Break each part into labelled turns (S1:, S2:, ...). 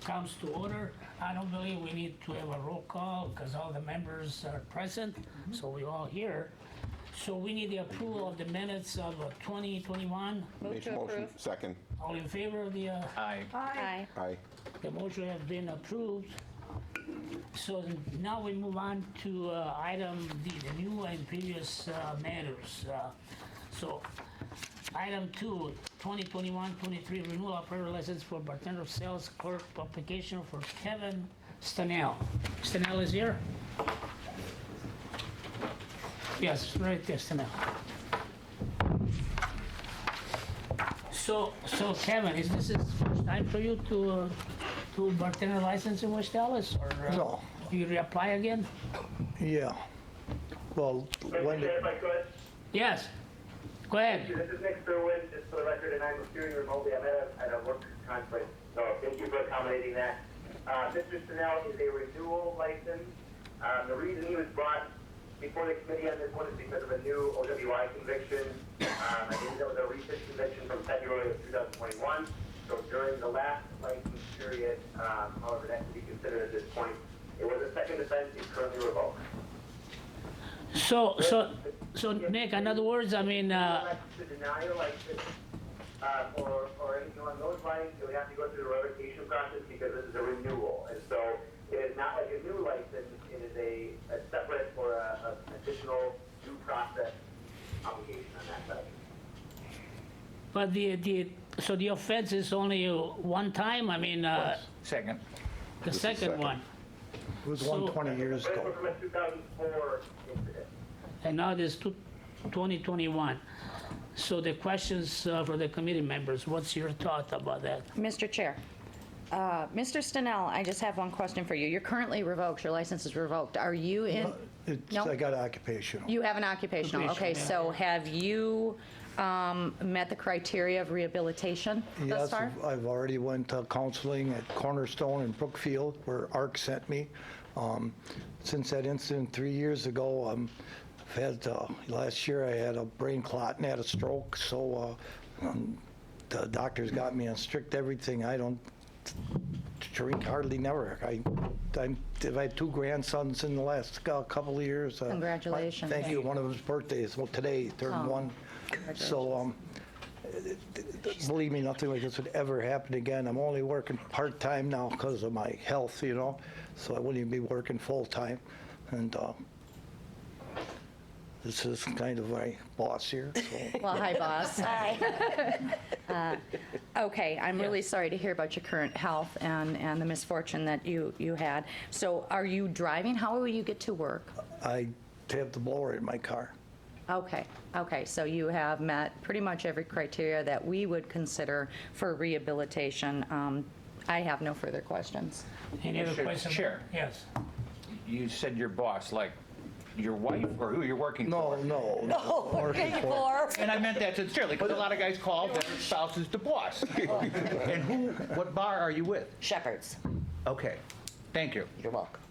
S1: comes to order. I don't believe we need to have a roll call because all the members are present, so we're all here. So we need the approval of the minutes of 2021.
S2: Move
S3: Make
S2: to
S3: motion.
S2: approve.
S3: Second.
S1: All in favor of the,
S4: Aye.
S2: Aye.
S3: Aye.
S1: the motion has been approved. So now we move on to item D, the new and previous matters. So item 2, 2021-23 renewal operator license for bartender sales clerk application for Kevin Stanell. Stanell is here? Yes, right there, Stanell. So Kevin, is this his first time for you to bartender license in West Dallas, or
S5: No.
S1: do you reapply again?
S5: Yeah. Well, when,
S6: If I could,
S1: Yes. Go ahead.
S6: this is Nick Sherwin, just for the record, and I'm appearing remotely. I'm at a work conference, so thank you for accommodating that. Mr. Stanell is a renewal license. The reason he was brought before the committee on this one is because of a new OWI conviction. I think that was a recent conviction from February of 2021. So during the last license period, however that can be considered at this point, it was a second offense. It's currently revoked.
S1: So Nick, in other words, I mean,
S6: To deny a license, or anything along those lines, you would have to go through the revocation process because this is a renewal. And so it is not like a new license, it is a separate or an additional due process obligation on that side.
S1: but the offense is only one time, I mean,
S4: Second.
S1: the second one,
S5: it was one 20 years
S6: This
S5: ago.
S6: was from a 2004 incident.
S1: and now there's 2021. So the questions for the committee members, what's your thought about that?
S2: Mr. Chair, Mr. Stanell, I just have one question for you. You're currently revoked, your license is revoked. Are you in, No.
S5: I got occupational.
S2: you have an occupational, okay,
S1: Occupational,
S2: so have you met the criteria of rehabilitation thus
S5: Yes,
S2: far?
S5: I've already went to counseling at Cornerstone in Brookfield, where ARC sent me. Since that incident 3 years ago, I've had, last year I had a brain clot and had a stroke, so the doctors got me on strict everything. I don't drink hardly never. I've had 2 grandsons in the last couple of years.
S2: Congratulations.
S5: Thank you. One of his birthdays, well, today, turned
S2: Oh,
S5: one. So, believe me, nothing like this would ever happen again. I'm only working part-time now because of my health, you know, so I wouldn't even be working full-time. And this is kind of my boss here, so.
S2: Well, hi, boss. Hi. Okay, I'm really sorry to hear about your current health and the misfortune that you had. So are you driving? How will you get to work?
S5: I have the blower in my car.
S2: Okay, so you have met pretty much every criteria that we would consider for rehabilitation. I have no further questions.
S1: Any other
S4: Mr.
S1: questions?
S4: Chair.
S1: Yes.
S4: You said your boss, like your wife or who you're working for?
S5: No. Working for.
S4: And I meant that sincerely, because a lot of guys call their spouse is the boss. And what bar are you with?
S2: Shepherds,
S4: Okay, thank you.
S2: you're welcome.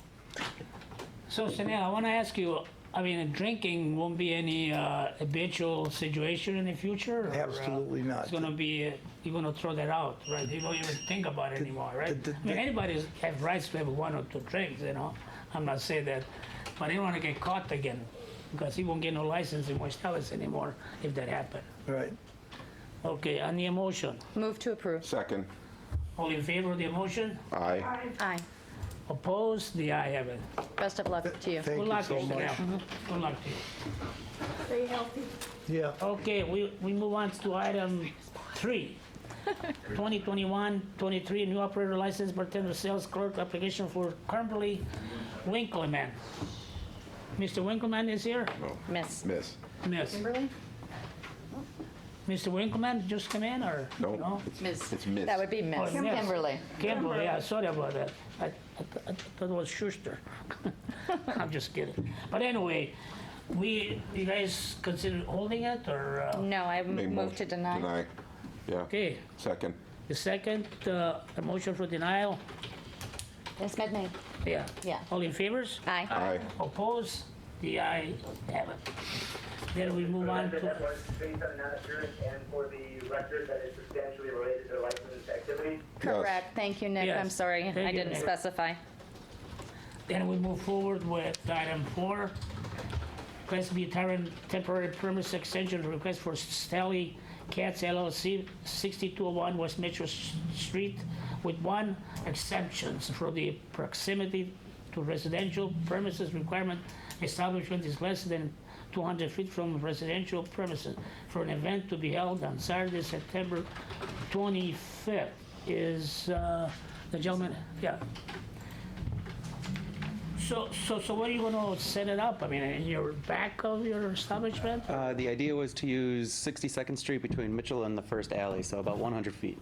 S1: So Sanel, I want to ask you, I mean, drinking won't be any habitual situation in the future? Or,
S5: Absolutely not.
S1: It's gonna be, you're gonna throw that out, right? You don't even think about it anymore, right? I mean, anybody has rights to have 1 or 2 drinks, you know? I'm not saying that, but I don't want to get caught again, because he won't get no license in West Dallas anymore if that happened.
S5: Right.
S1: Okay, on the emotion,
S2: Move to approve.
S3: Second.
S1: all in favor of the emotion?
S3: Aye.
S2: Aye.
S1: Opposed? The ayes have it.
S2: Best of luck to you.
S5: Thank
S1: Good
S5: you
S1: luck,
S5: so
S1: Mr.
S5: much.
S1: Snell. Good luck to you.
S7: Stay healthy.
S5: Yeah.
S1: Okay, we move on to item 3. 2021-23 new operator license bartender sales clerk application for Kimberly Winkleman. Mr. Winkleman is here?
S2: Miss.
S3: Miss.
S1: Miss.
S2: Kimberly?
S1: Mr. Winkleman just come in, or?
S3: No.
S2: Miss.
S3: It's Miss.
S2: That would be Miss.
S1: Oh, Miss.
S2: Kimberly.
S1: Kimberly, yeah, sorry about that. I thought it was Schuster. I'm just kidding. But anyway, you guys consider holding it, or?
S2: No, I
S3: Make
S2: move to
S3: motion.
S2: deny.
S3: Yeah.
S1: Okay,
S3: Second.
S1: the second, a motion for denial?
S2: Ms. Medney?
S1: Yeah.
S2: Yeah.
S1: All in favors?
S2: Aye.
S3: Aye.
S1: Opposed? The ayes have it. Then we move on
S6: That
S1: to,
S6: was based on non-appearance and for the record that is substantially related to licensed activities.
S2: Correct. Thank you, Nick.
S1: Yes.
S2: I'm sorry,
S1: Thank
S2: I
S1: you,
S2: didn't
S1: Nick.
S2: specify.
S1: then we move forward with item 4. Class B temporary permit extension request for Stanley Katz LLC, 6201 West Mitchell Street, with one exception for the proximity to residential premises requirement. Establishment is less than 200 feet from residential premises for an event to be held on Saturday, September 25th. Is the gentleman, yeah. So where are you gonna set it up? I mean, in your back of your establishment?
S3: The idea was to use 62nd Street between Mitchell and the first alley, so about 100 feet.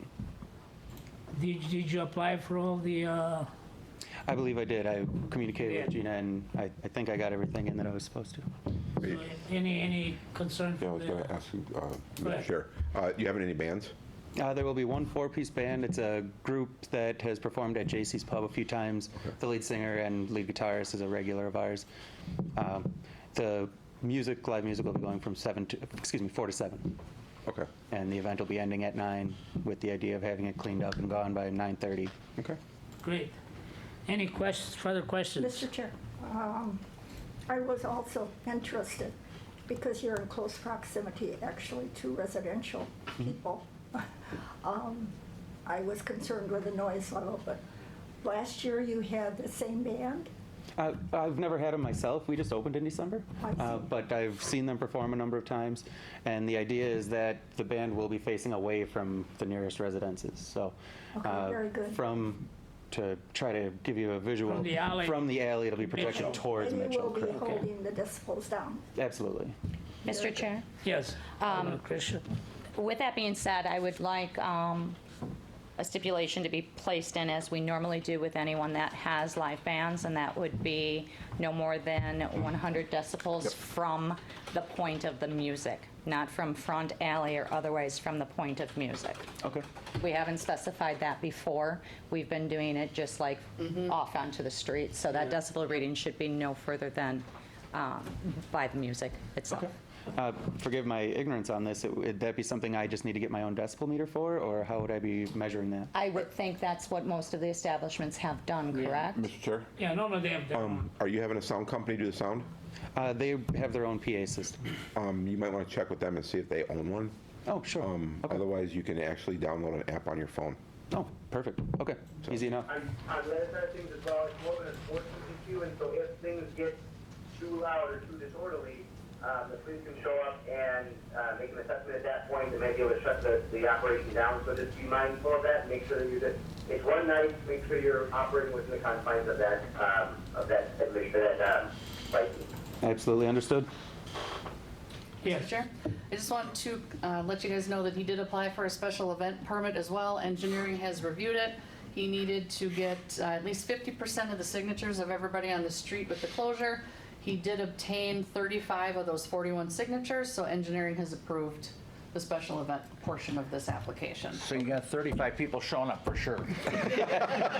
S1: Did you apply for all the,
S3: I believe I did. I communicated with
S1: Yeah.
S3: Gina, and I think I got everything in that I was supposed to.
S1: any concern
S8: Yeah, I
S1: from
S8: was going
S1: the?
S8: to ask you,
S1: Go
S8: Mr.
S1: ahead.
S8: Chair, do you have any bands?
S3: There will be one 4-piece band. It's a group that has performed at JC's Pub a few times. The lead singer and lead guitarist is a regular of ours. The live music will be going from 4 to 7.
S8: Okay,
S3: And the event will be ending at 9 with the idea of having it cleaned up and gone by 9:30.
S8: okay.
S1: Great. Any questions, further questions?
S7: Mr. Chair, I was also interested, because you're in close proximity actually to residential people. I was concerned with the noise level, but last year you had the same band?
S3: I've never had them myself. We just opened in December.
S7: I see.
S3: But I've seen them perform a number of times. And the idea is that the band will be facing away from the nearest residences. So
S7: Okay, very good.
S3: to try to give you a visual.
S1: From the alley.
S3: It'll be projected
S1: Mitchell.
S3: towards
S7: And you
S3: Mitchell.
S7: will be
S3: Correct.
S7: holding the decibels down.
S3: Absolutely.
S2: Mr. Chair?
S1: Yes. Christian?
S2: With that being said, I would like a stipulation to be placed in, as we normally do with anyone that has live bands, and that would be no more than 100 decibels from the point of the music, not from front alley or otherwise from the point of music.
S3: Okay.
S2: We haven't specified that before. We've been doing it just like off onto the street, so that decibel reading should be no further than by the music itself.
S3: Forgive my ignorance on this. Would that be something I just need to get my own decibel meter for, or how would I be measuring that?
S2: I would think that's what most of the establishments have done, correct?
S8: Mr. Chair,
S1: Yeah, normally they have their own.
S8: are you having a sound company do the sound?
S3: They have their own PA system.
S8: You might want to check with them and see if they own one.
S3: Oh, sure. Okay.
S8: Otherwise, you can actually download an app on your phone.
S3: Oh, perfect. Okay, easy enough.
S6: On the other side of things as well, it's more of an enforcement issue, and so if things get too loud or too disorderly, the police can show up and make an assessment at that point and maybe able to shut the operation down. So just be mindful of that. Make sure that you're just, it's one night. Make sure you're operating within the confines of that license.
S3: Absolutely understood.
S1: Yes.
S9: Chair, I just want to let you guys know that he did apply for a special event permit as well. Engineering has reviewed it. He needed to get at least 50% of the signatures of everybody on the street with the closure. He did obtain 35 of those 41 signatures, so engineering has approved the special event portion of this application.
S4: So you got 35 people showing up for sure.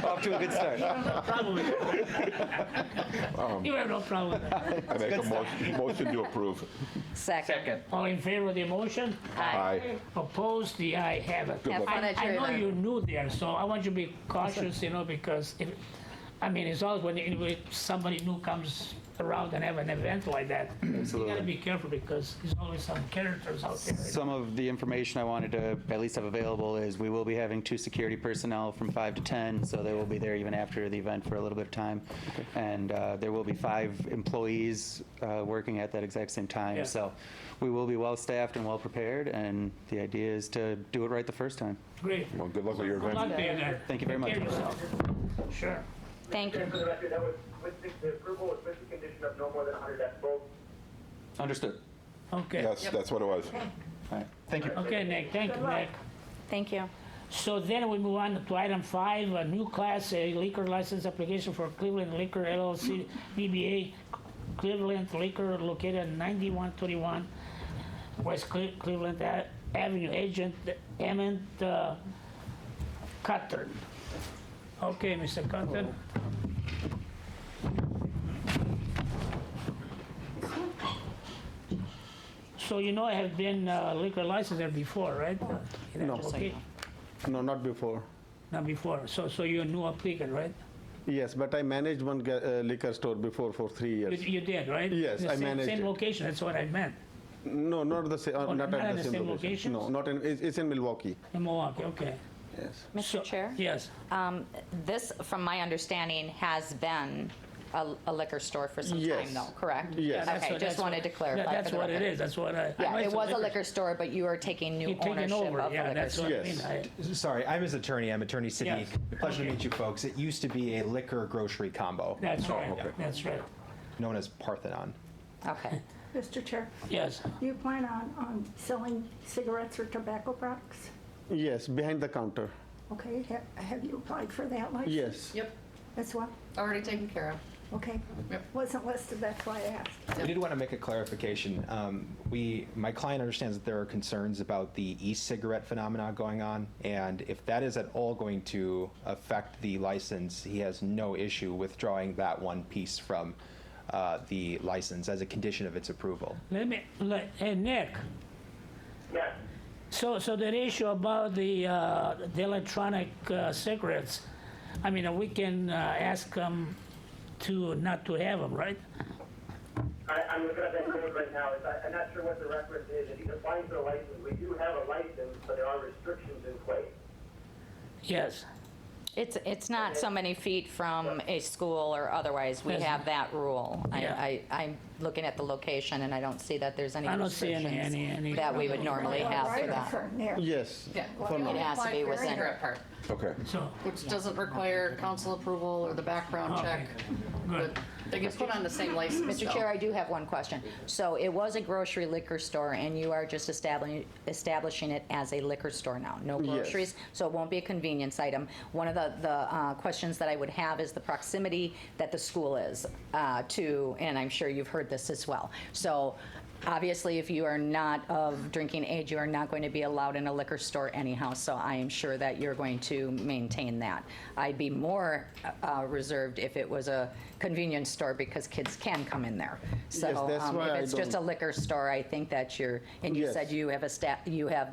S3: Off to a good start.
S1: Problem with that. You have no problem with that.
S8: I make a motion to approve.
S2: Second.
S1: All in favor of the motion?
S8: Aye.
S1: Opposed? The ayes have it.
S2: Have fun at
S1: I
S2: your
S1: know
S2: event.
S1: you're new there, so I want you to be cautious, because if, it's always when somebody new comes around and have an event like that. You
S3: Absolutely.
S1: gotta be careful because there's always some characters out there.
S3: Some of the information I wanted to at least have available is we will be having 2 security personnel from 5 to 10, so they will be there even after the event for a little bit of time. And there will be 5 employees working at that exact same time.
S1: Yeah.
S3: So we will be well-staffed and well-prepared, and the idea is to do it right the first time.
S1: Great.
S8: Well, good luck with your
S1: Good luck
S8: event.
S1: to you there.
S3: Thank you very much.
S1: Take care of yourself. Sure.
S2: Thank you.
S6: For the record, that was the approval was with the condition of no more than 100 decibels.
S3: Understood.
S1: Okay.
S8: Yes, that's what it was.
S3: All right. Thank you.
S1: Okay, Nick, thank you, Nick.
S2: Thank you.
S1: So then we move on to item 5, a new class A liquor license application for Cleveland Liquor LLC, DBA Cleveland Liquor located at 9121 West Cleveland Avenue, agent Emmett Cutter. Okay, Mr. Cutter. So you know I have been liquor license there before, right?
S10: No.
S1: Okay,
S10: No, not before.
S1: not before. So you're a new applicant, right?
S10: Yes, but I managed one liquor store before for 3 years.
S1: You did, right?
S10: Yes,
S1: The
S10: I
S1: same-
S10: managed
S1: Same
S10: it.
S1: location, that's what I meant.
S10: No, not the same. Not
S1: not
S10: at the same location. No, not in. It's in Milwaukee.
S1: In Milwaukee, okay.
S10: Yes.
S2: Mr.
S1: So-
S2: Chair?
S1: Yes,
S2: This, from my understanding, has been a liquor store for some time,
S10: Yes.
S2: though, correct?
S10: Yes.
S1: That's
S2: Okay,
S1: what-
S2: just
S1: that's
S2: wanted
S1: what-
S2: to clarify.
S1: That's
S2: for the
S1: what it
S2: record.
S1: is, that's what I. I
S2: Yeah,
S1: know
S2: it
S1: it's
S2: was a liquor store, but you are taking new
S1: You're taking
S2: ownership
S1: over,
S2: of the
S1: yeah,
S2: liquor
S1: that's
S2: store.
S1: what I
S10: Yes.
S1: mean.
S11: Sorry, I'm his attorney. I'm Attorney Sadiq.
S1: Yes.
S11: Pleasure
S1: Okay.
S11: to meet you folks. It used to be a liquor grocery combo
S1: That's right, that's right.
S11: known as Parthenon.
S2: Okay.
S7: Mr. Chair,
S1: Yes,
S7: do you plan on selling cigarettes or tobacco products?
S10: Yes, behind the counter.
S7: Okay, have you applied for that license?
S10: Yes.
S9: Yep,
S7: That's what?
S9: already taken care of.
S7: Okay.
S9: Yep.
S7: Wasn't listed, that's why I asked.
S11: I did want to make a clarification. My client understands that there are concerns about the e-cigarette phenomena going on, and if that is at all going to affect the license, he has no issue withdrawing that one piece from the license as a condition of its approval.
S1: hey, Nick,
S6: Yes.
S1: so the issue about the electronic cigarettes, I mean, we can ask them not to have them, right?
S6: I'm looking at that code right now. I'm not sure what the reference is. If he's applying for a license, we do have a license, but there are restrictions in place.
S1: Yes,
S2: It's not so many feet from a school or otherwise. We
S1: Yes.
S2: have that rule.
S1: Yeah.
S2: I'm looking at the location, and I don't see that there's any
S1: I don't see
S2: restrictions
S1: any.
S2: that we would normally
S7: Well,
S2: have for
S7: right
S2: that.
S7: from there.
S10: Yes.
S9: Yeah.
S10: For
S9: We
S10: now.
S9: only
S2: It has to
S9: applied
S2: be
S9: for the
S2: within-
S9: cigarette part,
S8: Okay.
S1: So,
S9: which doesn't require council approval or the background
S1: Okay.
S9: check.
S1: good.
S9: But they get put on the same license.
S2: Mr. Chair, I do have one question. So it was a grocery liquor store, and you are just establishing it as a liquor store now? No
S10: Yes.
S2: groceries? So it won't be a convenience item. One of the questions that I would have is the proximity that the school is to, and I'm sure you've heard this as well. So obviously, if you are not of drinking age, you are not going to be allowed in a liquor store anyhow, so I am sure that you're going to maintain that. I'd be more reserved if it was a convenience store because kids can come in there. So
S10: Yes, that's why
S2: if
S10: I
S2: it's just a
S10: don't-
S2: liquor store, I think that and you
S10: Yes.
S2: said you have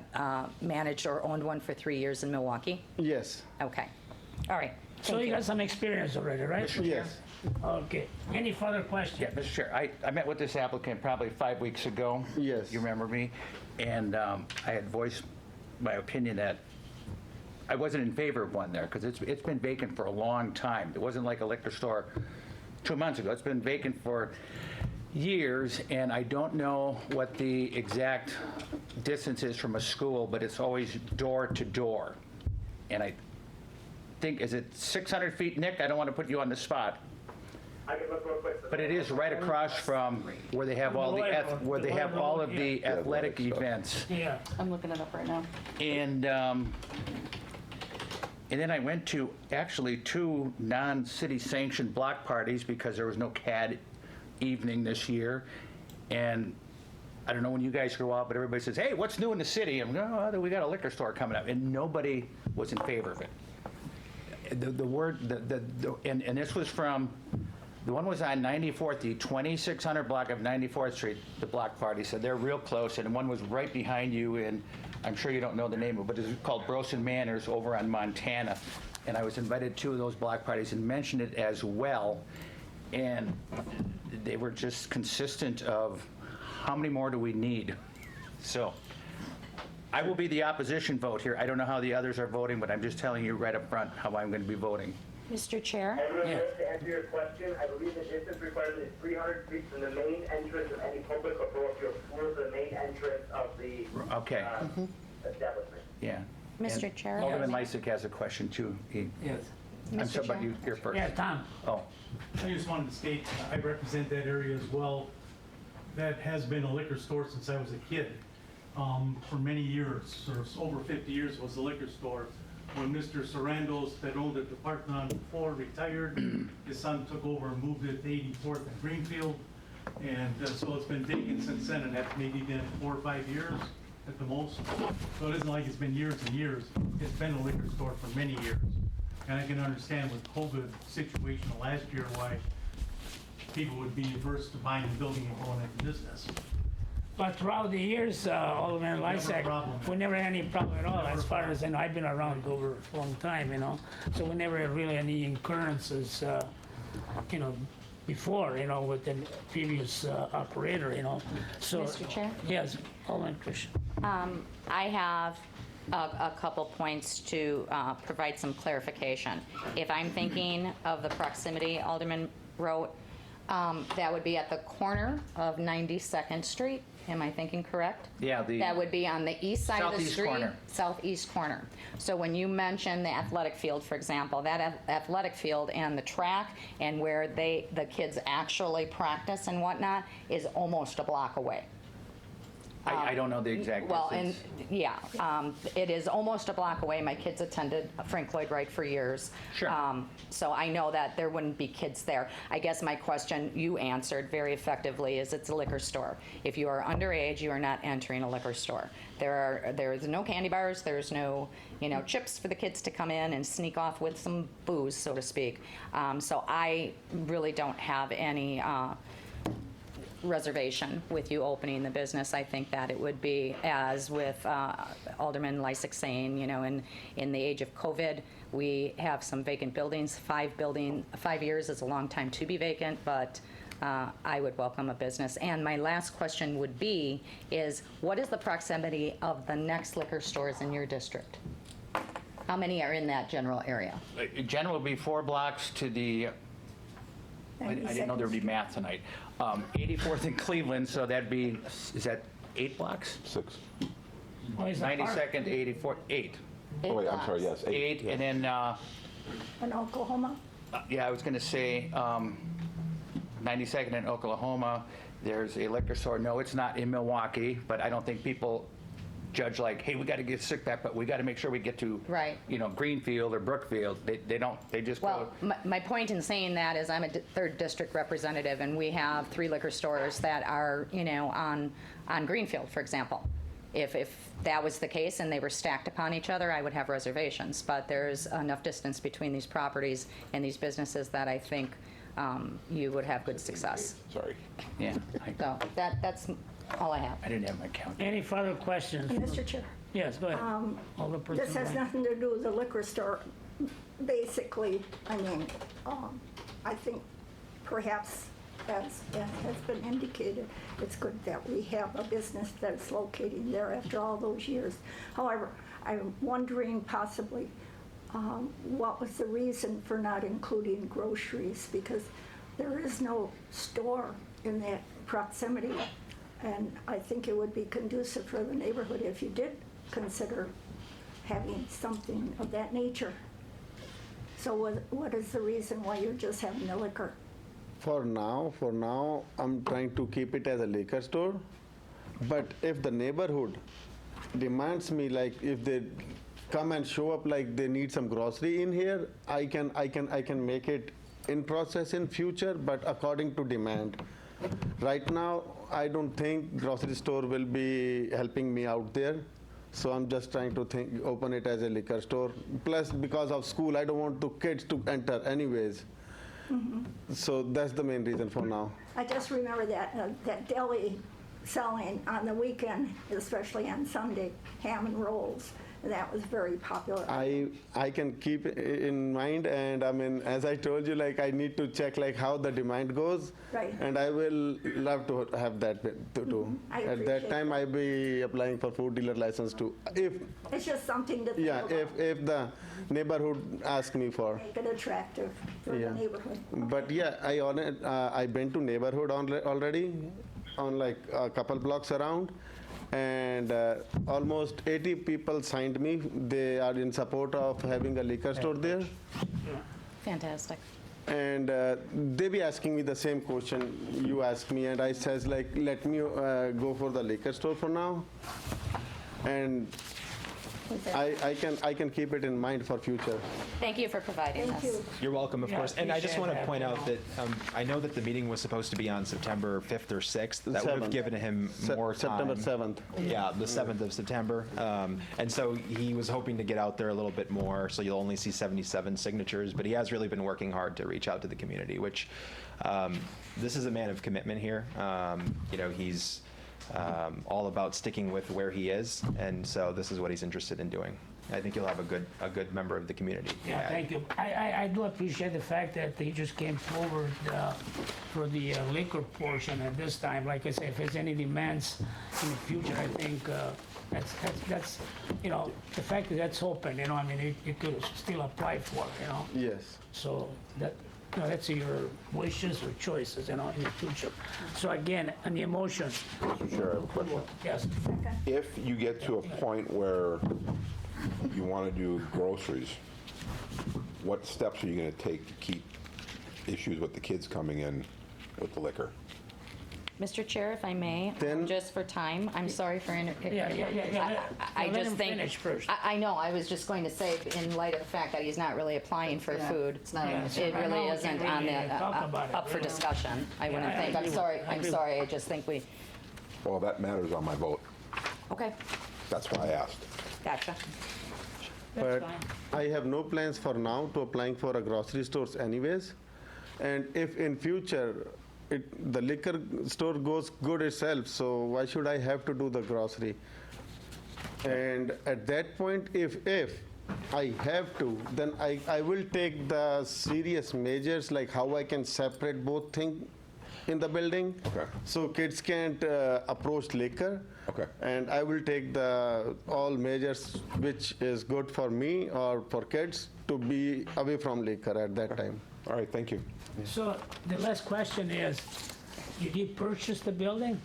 S2: managed or owned one for 3 years in Milwaukee?
S10: Yes.
S2: Okay. All right.
S1: So
S2: Thank
S1: you got some experience already, right?
S10: Yes.
S1: Okay. Any further questions?
S4: Yeah, Mr. Chair, I met with this applicant probably 5 weeks ago.
S10: Yes.
S4: You remember me? And I had voiced my opinion that I wasn't in favor of one there because it's been vacant for a long time. It wasn't like a liquor store 2 months ago. It's been vacant for years, and I don't know what the exact distance is from a school, but it's always door to door. And I think, is it 600 feet, Nick? I don't want to put you on the spot.
S6: I can look real quick.
S4: But it is right across from where they have all the, where they have all of the athletic events.
S1: Yeah.
S9: I'm looking it up right now.
S4: And then I went to actually 2 non-city sanctioned block parties because there was no CAD evening this year. And I don't know when you guys go out, but everybody says, hey, what's new in the city? I'm going, oh, we got a liquor store coming up. And nobody was in favor of it. And this was from, the one was on 94th, the 2600 block of 94th Street, the block party said they're real close, and one was right behind you, and I'm sure you don't know the name of it, but it's called Brosen Manors over on Montana. And I was invited to 2 of those block parties and mentioned it as well, and they were just consistent of how many more do we need? So I will be the opposition vote here. I don't know how the others are voting, but I'm just telling you right up front how I'm going to be voting.
S2: Mr. Chair?
S6: Everyone, to answer your question, I believe the distance requirement is 300 feet from the main entrance of any public or parochial school to the main entrance of the
S4: Okay.
S6: establishment.
S4: Yeah.
S2: Mr.
S4: And
S2: Chair?
S4: Alderman Lysick has a question too.
S1: Yes.
S4: I'm
S2: Mr.
S4: sorry, but
S2: Chair?
S4: you're first.
S1: Yeah, Tom.
S4: Oh,
S12: I just wanted to state, I represent that area as well. That has been a liquor store since I was a kid. For many years, or over 50 years was the liquor store. When Mr. Sarandos, that owned it, the Parthenon before, retired, his son took over and moved it to 84th and Greenfield. And so it's been vacant since then, and that's maybe been 4 or 5 years at the most. So it isn't like it's been years and years. It's been a liquor store for many years. And I can understand with COVID situation last year why people would be averse to buying the building and going into business.
S1: But throughout the years, Alderman Lysak,
S12: problem.
S1: we never had any problem at all, as far as I know. I've been around over a long time, you know, so we never had really any occurrences, you know, before, you know, with the previous operator, you know. So,
S2: Mr. Chair?
S1: Yes, Alderman Christian.
S2: I have a couple points to provide some clarification. If I'm thinking of the proximity Alderman wrote, that would be at the corner of 92nd Street. Am I thinking correct?
S4: Yeah,
S2: That would be on the east side of the
S4: Southeast
S2: street.
S4: corner.
S2: Southeast corner. So when you mention the athletic field, for example, that athletic field and the track and where the kids actually practice and whatnot is almost a block away.
S4: I don't know the exact
S2: Well, and,
S4: distance.
S2: yeah, it is almost a block away. My kids attended Frank Lloyd Wright for years.
S4: Sure.
S2: So I know that there wouldn't be kids there. I guess my question you answered very effectively is it's a liquor store. If you are underage, you are not entering a liquor store. There's no candy bars, there's no, you know, chips for the kids to come in and sneak off with some booze, so to speak. So I really don't have any reservation with you opening the business. I think that it would be, as with Alderman Lysak saying, you know, in the age of COVID, we have some vacant buildings. 5 years is a long time to be vacant, but I would welcome a business. And my last question would be, is what is the proximity of the next liquor stores in your district? How many are in that general area?
S4: General would be 4 blocks to the, I didn't know there would be math tonight. 84th in Cleveland, so that'd be, is that 8 blocks?
S8: 6.
S1: Oh, is it park?
S4: 92nd, 84th, 8.
S8: Oh, wait, I'm sorry, yes, 8.
S4: 8, and then,
S7: In Oklahoma?
S4: yeah, I was going to say 92nd in Oklahoma, there's a liquor store. No, it's not in Milwaukee, but I don't think people judge like, hey, we got to get sick back, but we got to make sure we get to,
S2: Right.
S4: you know, Greenfield or Brookfield. They don't, they just
S2: Well,
S4: go.
S2: my point in saying that is I'm a third district representative, and we have 3 liquor stores that are, you know, on Greenfield, for example. If that was the case and they were stacked upon each other, I would have reservations. But there's enough distance between these properties and these businesses that I think you would have good success.
S8: Sorry.
S4: Yeah,
S2: So that's all I have.
S4: I didn't have my count.
S1: Any further questions?
S7: Mr. Chair,
S1: Yes, go ahead. Alderperson
S7: this has
S1: Wright.
S7: nothing to do with the liquor store. Basically, I mean, I think perhaps, as has been indicated, it's good that we have a business that's located there after all those years. However, I'm wondering possibly what was the reason for not including groceries, because there is no store in that proximity. And I think it would be conducive for the neighborhood if you did consider having something of that nature. So what is the reason why you're just having the liquor?
S10: For now, I'm trying to keep it as a liquor store. But if the neighborhood demands me, like if they come and show up like they need some grocery in here, I can make it in process in future, but according to demand. Right now, I don't think grocery store will be helping me out there. So I'm just trying to open it as a liquor store. Plus, because of school, I don't want the kids to enter anyways. So that's the main reason for now.
S7: I just remember that deli selling on the weekend, especially on Sunday, ham and rolls. That was very popular.
S10: I can keep it in mind, and I mean, as I told you, like I need to check like how the demand goes,
S7: Right.
S10: and I will love to have that to do.
S7: I
S10: At that
S7: appreciate
S10: time, I'll be applying for food dealer license too. If
S7: It's just something to think
S10: yeah,
S7: about.
S10: if the neighborhood asks me for.
S7: Make it attractive for
S10: Yeah.
S7: the neighborhood.
S10: But yeah, I've been to neighborhood already, on like a couple blocks around, and almost 80 people signed me. They are in support of having a liquor store there,
S2: Fantastic.
S10: and they be asking me the same question you asked me, and I says like, let me go for the liquor store for now, and I can keep it in mind for future.
S2: Thank you for providing
S7: Thank
S2: this.
S7: you.
S11: You're welcome, of
S1: Yeah,
S11: course. And I just
S1: appreciate
S11: want to
S1: that.
S11: point out that I know that the meeting was supposed to be on September 5th or 6th. That would have
S10: 7th.
S11: given him more time.
S10: September 7th.
S11: Yeah, the 7th of September. And so he was hoping to get out there a little bit more, so you'll only see 77 signatures, but he has really been working hard to reach out to the community, which this is a man of commitment here. You know, he's all about sticking with where he is, and so this is what he's interested in doing. I think you'll have a good member of the community.
S1: Yeah, thank you. I do appreciate the fact that he just came forward for the liquor portion at this time. Like I say, if there's any demands in the future, I think that's you know, the fact that that's open, you know, I mean, you could still apply for, you know.
S10: Yes.
S1: So that, you know, that's your wishes or choices, you know, in the future. So again, on the emotion.
S8: Mr. Chair, I have a question.
S1: Yes.
S8: If you get to a point where you want to do groceries, what steps are you going to take to keep issues with the kids coming in with the liquor?
S2: Mr. Chair, if I may,
S10: Then-
S2: just for time, I'm sorry for
S1: Yeah.
S2: I
S1: Let
S2: just
S1: him
S2: think,
S1: finish first.
S2: I know, I was just going to say, in light of the fact that he's not really applying for
S9: Yeah,
S2: food,
S9: it's not on the
S1: Yes.
S2: it
S1: I know
S2: really
S1: we
S2: isn't
S1: can
S2: on
S1: really
S2: the,
S1: talk about it,
S2: up for
S1: really.
S2: discussion, I wouldn't
S1: I
S2: think.
S1: agree with- I agree.
S2: sorry, I just think we,
S8: Well, that matters on my vote.
S2: okay,
S8: That's why I asked.
S2: gotcha.
S1: That's
S10: But
S1: fine.
S10: I have no plans for now to applying for a grocery stores anyways. And if in future, the liquor store goes good itself, so why should I have to do the grocery? And at that point, if I have to, then I will take the serious measures, like how I can separate both things in the building.
S8: Okay.
S10: So kids can't approach liquor.
S8: Okay.
S10: And I will take the all measures which is good for me or for kids to be away from liquor at that time.
S8: All right, thank you.
S1: So the last question is, you did purchase the building?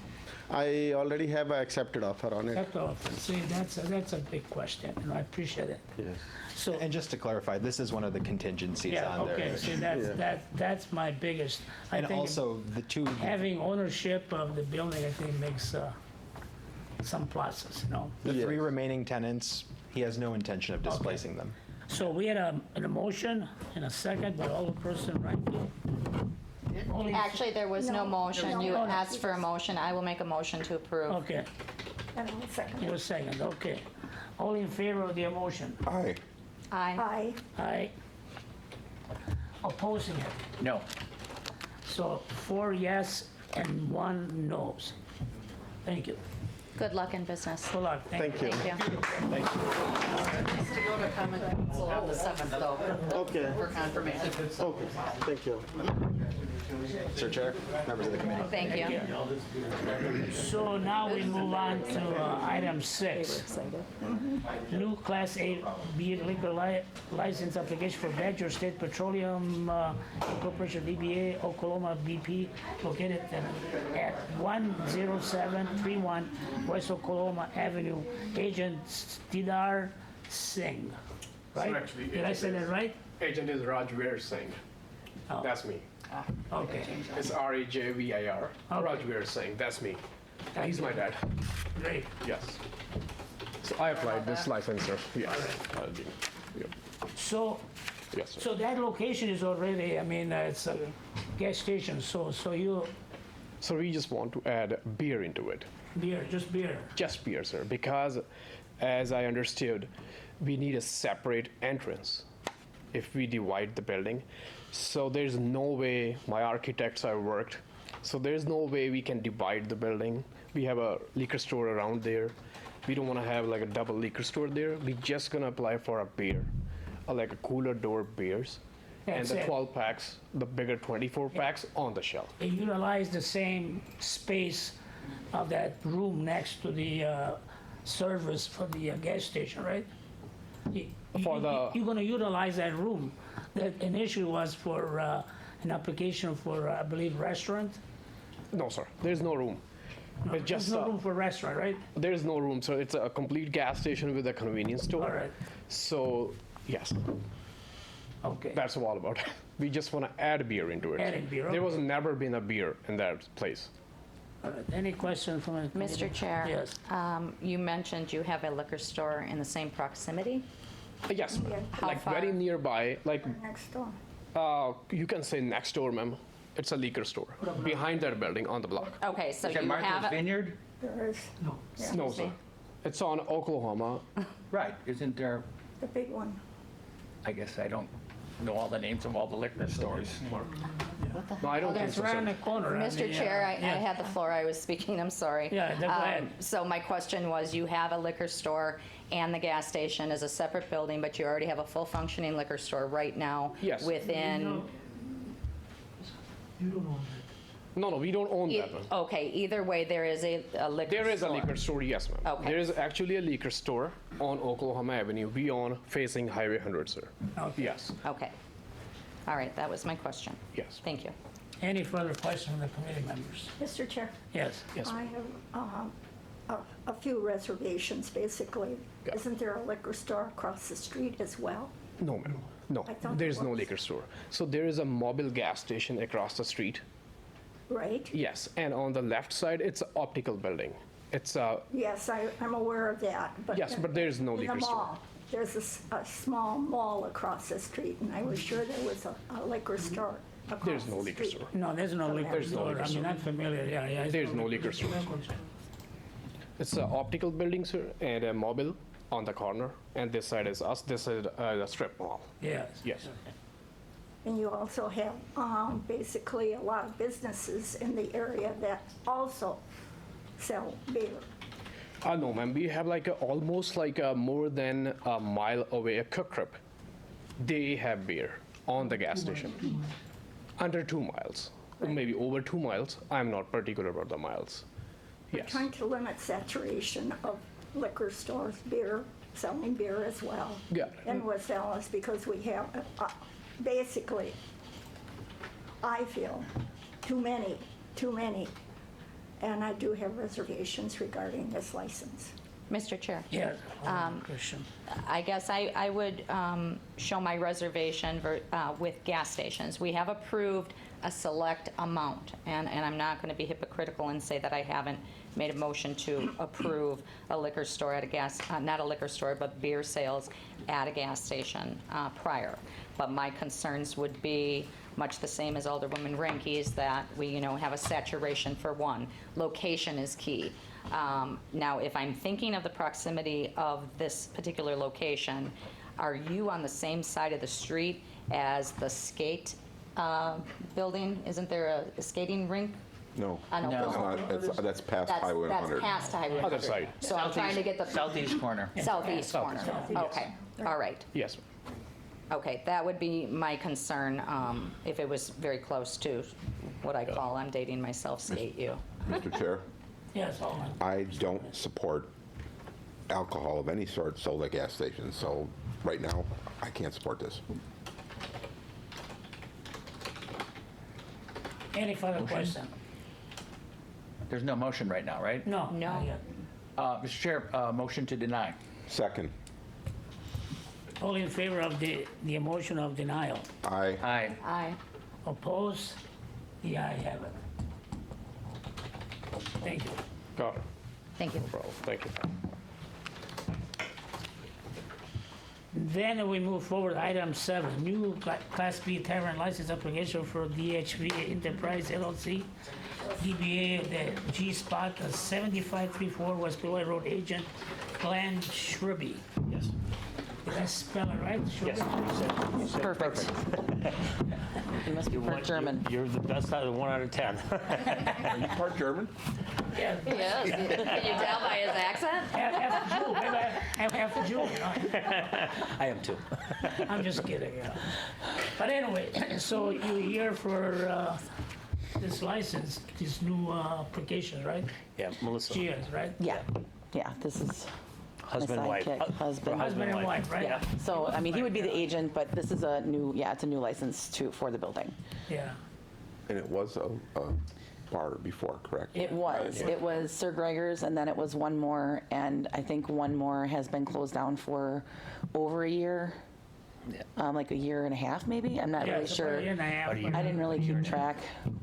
S10: I already have an accepted offer on it.
S1: That's all. See, that's a big question, and I appreciate it.
S10: Yes.
S1: So,
S11: And just to clarify, this is one of the contingencies
S1: yeah,
S11: on there.
S1: okay, see, that's my biggest, I
S11: And
S1: think
S11: also, the two,
S1: having ownership of the building, I think makes some pluses, you know?
S11: the three
S10: Yes.
S11: remaining tenants, he has no intention of displacing them.
S1: So we had an emotion and a second by all the person, right? Only-
S2: Actually, there was no motion, you
S1: No.
S2: asked for a motion, I will make a motion to approve.
S1: Okay,
S7: And I'll second
S1: you
S7: it.
S1: a second, okay. All in favor of the emotion?
S8: Aye.
S2: Aye.
S7: Aye.
S1: Aye. Opposing it?
S4: No.
S1: So 4 yes and 1 no's. Thank you.
S2: Good luck in business.
S1: Good luck.
S10: Thank you.
S2: Thank you.
S9: To go to common council on the 7th, though,
S10: Okay,
S9: for confirmation.
S10: okay, thank you.
S11: Sir Chair, members of the committee.
S2: Thank you.
S1: So now we move on to item 6. New Class A beer liquor license application for Badger State Petroleum Incorporation DBA Oklahoma BP located at 10731 West Oklahoma Avenue. Agent Didar Singh, right?
S13: So actually,
S1: Did I say that right?
S13: Agent is Rajveer Singh.
S1: Oh.
S13: That's me.
S1: Okay.
S13: It's Rajvir.
S1: Okay.
S13: Rajveer Singh. That's me. He's my dad.
S1: Great.
S13: Yes. So I applied this license, sir. Yes. Yep.
S1: So,
S13: Yes, sir.
S1: so that location is already, I mean, it's a gas station, so you,
S13: So we just want to add beer into it.
S1: beer, just beer.
S13: Just beer, sir. Because as I understood, we need a separate entrance if we divide the building. So there's no way, my architects have worked, so there's no way we can divide the building. We have a liquor store around there. We don't want to have like a double liquor store there. We're just going to apply for a beer, like a cooler door beers. And
S1: That's
S13: the
S1: it.
S13: 12 packs, the bigger 24 packs on the shelf.
S1: They utilize the same space of that room next to the service for the gas station, right? You're gonna utilize that room. That an issue was for an application for, I believe, restaurant?
S13: No, sir, there's no room. It's just,
S1: There's no room for restaurant, right?
S13: there's no room, so it's a complete gas station with a convenience store.
S1: All right.
S13: So, yes,
S1: Okay.
S13: that's all about it. We just want to add beer into it.
S1: Adding beer,
S13: There was
S1: okay.
S13: never been a beer in that place.
S1: All right. Any questions from the committee?
S2: Mr. Chair.
S1: Yes.
S2: You mentioned you have a liquor store in the same proximity?
S13: Yes, ma'am.
S2: How
S13: Like very
S2: far?
S13: nearby, like
S7: Next door.
S13: you can say next door, ma'am. It's a liquor store behind that building on the block.
S2: Okay, so
S4: Is
S2: you
S4: that Martha's
S2: have,
S4: Vineyard?
S7: There is
S13: No, sir. It's on Oklahoma.
S4: Right, isn't there,
S7: the big one.
S4: I guess I don't, know all the names of all the liquor stores.
S13: No, I don't think
S1: That's
S13: so,
S1: right
S13: sir.
S1: on the corner. on
S2: Mr.
S1: the,
S2: Chair, I
S1: yeah.
S2: had the floor, I was speaking, I'm sorry.
S1: Yeah, go ahead.
S2: So my question was, you have a liquor store and the gas station as a separate building, but you already have a full functioning liquor store right now?
S13: Yes.
S2: Within,
S13: No, we don't own
S2: e-
S13: that one.
S2: okay, either way, there is a liquor store.
S13: There is a liquor store, yes, ma'am.
S2: Okay.
S13: There is actually a liquor store on Oklahoma Avenue. We own facing Highway 100, sir.
S1: Okay.
S13: Yes,
S2: Okay. All right, that was my question.
S13: yes.
S2: Thank you.
S1: Any further questions from the committee members?
S7: Mr. Chair,
S1: Yes.
S13: Yes,
S7: I have a few reservations, basically.
S13: Yeah.
S7: Isn't there a liquor store across the street as well?
S13: No, ma'am. No,
S7: I thought
S13: there's
S7: there
S13: no
S7: was.
S13: liquor store. So there is a mobile gas station across the street.
S7: Right?
S13: Yes, and on the left side, it's an optical building. It's a,
S7: Yes, I'm aware of that, but.
S13: Yes, but there's no
S7: in the
S13: liquor store.
S7: mall, there's a small mall across the street, and I was sure there was a liquor store across
S13: there's
S7: the
S13: no liquor
S7: street.
S13: store.
S1: No, there's no liquor
S13: There's no
S1: store.
S13: liquor
S1: I mean,
S13: store.
S1: I'm familiar, yeah.
S13: There's no liquor store. It's an optical building, sir, and a mobile on the corner. And this side is us. This is a strip mall.
S1: Yes.
S13: Yes.
S7: And you also have basically a lot of businesses in the area that also sell beer.
S13: No, ma'am. We have almost more than a mile away a Cook Crib. They have beer on the gas station. Under 2 miles, or maybe over 2 miles. I'm not particular about the miles.
S7: We're
S13: Yes.
S7: trying to limit saturation of liquor stores, beer, selling beer as well.
S13: Yeah.
S7: In West Dallas, because we have, basically, I feel, too many. And I do have reservations regarding this license.
S2: Mr. Chair?
S1: Yes. Question.
S2: I guess I would show my reservation with gas stations. We have approved a select amount, and I'm not going to be hypocritical and say that I haven't made a motion to approve a liquor store at a gas, not a liquor store, but beer sales at a gas station prior. But my concerns would be much the same as Alderwoman Ranke's, that we, have a saturation for one. Location is key. Now, if I'm thinking of the proximity of this particular location, are you on the same side of the street as the skate building? Isn't there a skating rink?
S8: No.
S2: No.
S8: That's past
S2: That's
S8: Highway 100.
S2: That's past Highway 100.
S13: Other side.
S2: So I'm trying to get the
S4: Southeast corner.
S2: southeast corner. Okay, all right.
S13: Yes.
S2: Okay, that would be my concern if it was very close to what I call, I'm dating myself, skate you.
S8: Mr. Chair,
S1: Yes, Alderman.
S8: I don't support alcohol of any sort sold at gas stations, so right now, I can't support this.
S1: Any further question?
S4: There's no motion right now, right?
S1: No.
S2: No.
S1: not yet.
S4: Mr. Chair, motion to deny.
S8: Second,
S1: All in favor of the motion of denial?
S8: I,
S4: Aye.
S2: Aye.
S1: Oppose? The ayes have it. Thank you.
S13: Got it.
S2: Thank you.
S13: No problem. Thank you.
S1: Then we move forward, item 7, new Class B tavern license application for DHV Enterprise LLC, DBA the G-Spot, 7534 West Clearwater Road, agent Glenn Shrubby.
S14: Yes.
S1: Did I spell it right?
S14: Yes.
S1: Shrubby?
S14: You said
S15: Perfect. You must be part German.
S14: You're the best out of 1 out of 10.
S8: are you part German?
S1: Yeah.
S2: Yes. Can you tell by his accent?
S1: Half Jew, maybe I'm half Jew,
S14: I am too.
S1: I'm just kidding, But anyway, so you're here for this license, this new application, right?
S14: Yeah, Melissa.
S1: Cheers, right?
S15: Yeah, yeah, this is
S14: Husband,
S15: my
S14: wife.
S15: sidekick, husband.
S1: Husband and wife, right?
S15: Yeah, so, I mean, he would be the agent, but this is a new, it's a new license for the building.
S1: Yeah.
S8: And it was a bar before, correct?
S15: It was Sir Gregor's, and then it was one more, and I think one more has been closed down for over a year. Like a year and a half, maybe? I'm not
S1: Yeah,
S15: really
S1: it's about
S15: sure.
S1: a year and a half.
S15: I didn't really keep track.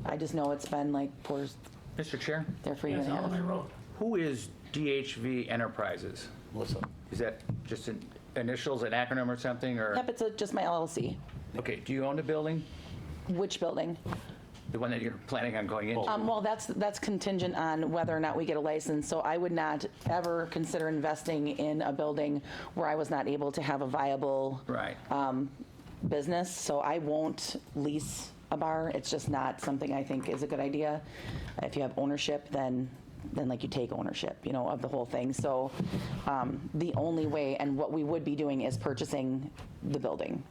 S15: I just know it's been like
S4: Mr. Chair,
S15: there for a year
S1: Yes,
S15: and a half.
S1: Alderman Rowe.
S4: who is DHV Enterprises?
S14: Melissa.
S4: Is that just initials, an acronym or something, or?
S15: Yep, it's just my LLC.
S4: Okay, do you own the building?
S15: Which building?
S4: The one that you're planning on going into?
S15: Well, that's contingent on whether or not we get a license, so I would not ever consider investing in a building where I was not able to have a viable
S4: Right.
S15: business, so I won't lease a bar. It's just not something I think is a good idea. If you have ownership, then like you take ownership, of the whole thing. So the only way, and what we would be doing is purchasing the building.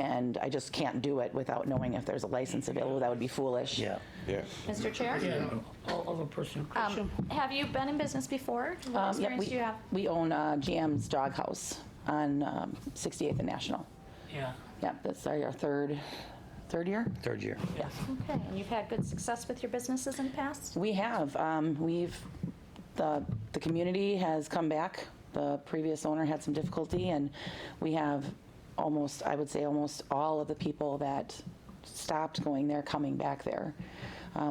S15: And I just can't do it without knowing if there's a license available. That would be foolish.
S14: Yeah.
S8: Yeah.
S2: Mr. Chair?
S1: Yeah, all of a personal question.
S2: Have you been in business before? What
S15: Yep,
S2: experience do you have?
S15: we own GM's Dog House on 68th and National.
S1: Yeah.
S15: Yep, that's our third year.
S14: Third year.
S15: Yes.
S2: Okay, and you've had good success with your businesses in the past?
S15: We have. The community has come back. The previous owner had some difficulty, and we have I would say almost all of the people that stopped going there coming back there.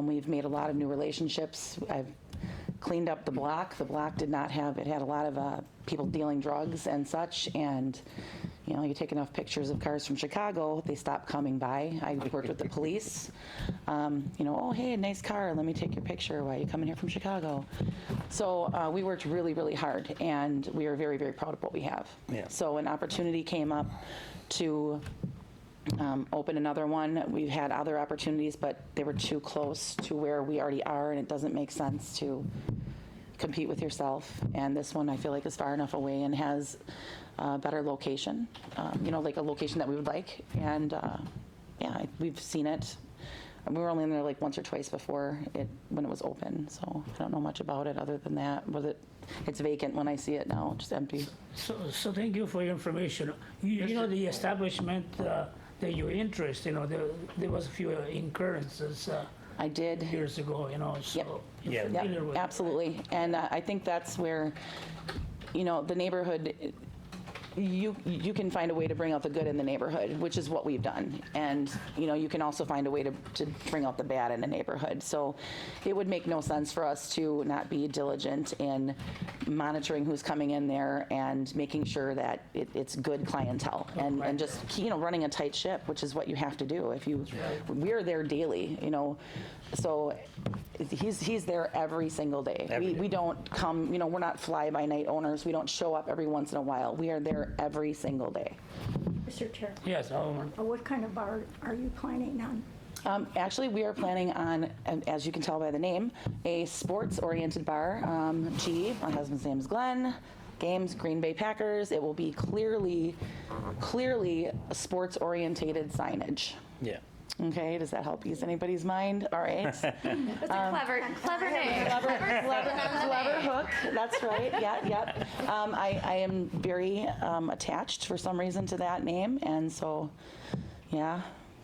S15: We've made a lot of new relationships. I've cleaned up the block. The block it had a lot of people dealing drugs and such, and you take enough pictures of cars from Chicago, they stop coming by. I worked with the police. Oh, hey, a nice car. Let me take your picture. Why are you coming here from Chicago? So we worked really, really hard, and we are very, very proud of what we have.
S14: Yeah.
S15: So an opportunity came up to open another one. We've had other opportunities, but they were too close to where we already are, and it doesn't make sense to compete with yourself. And this one I feel like is far enough away and has a better location, like a location that we would like. And yeah, we've seen it. We were only in there like once or twice before when it was open, so I don't know much about it other than that. It's vacant when I see it now, just empty.
S1: So thank you for your information. You know the establishment that you're interested, there was a few occurrences
S15: I did.
S1: years ago, so you're
S15: Yep,
S1: familiar with it.
S15: absolutely. And I think that's where, the neighborhood, you can find a way to bring out the good in the neighborhood, which is what we've done. And, you can also find a way to bring out the bad in the neighborhood. So it would make no sense for us to not be diligent in monitoring who's coming in there and making sure that it's good clientele and just, running a tight ship, which is what you have to do. We're there daily, so he's there every single day. We don't come, we're not fly-by-night owners. We don't show up every once in a while. We are there every single day.
S7: Mr. Chair,
S1: Yes, Alderman.
S7: what kind of bar are you planning on?
S15: Actually, we are planning on, as you can tell by the name, a sports-oriented bar. My husband's name is Glenn. Games, Green Bay Packers. It will be clearly sports-orientated signage.
S14: Yeah.
S15: Okay, does that help ease anybody's mind? All right.
S2: It's a clever name.
S15: Clever hook. That's right. Yeah. I am very attached for some reason to that name, and so, yeah.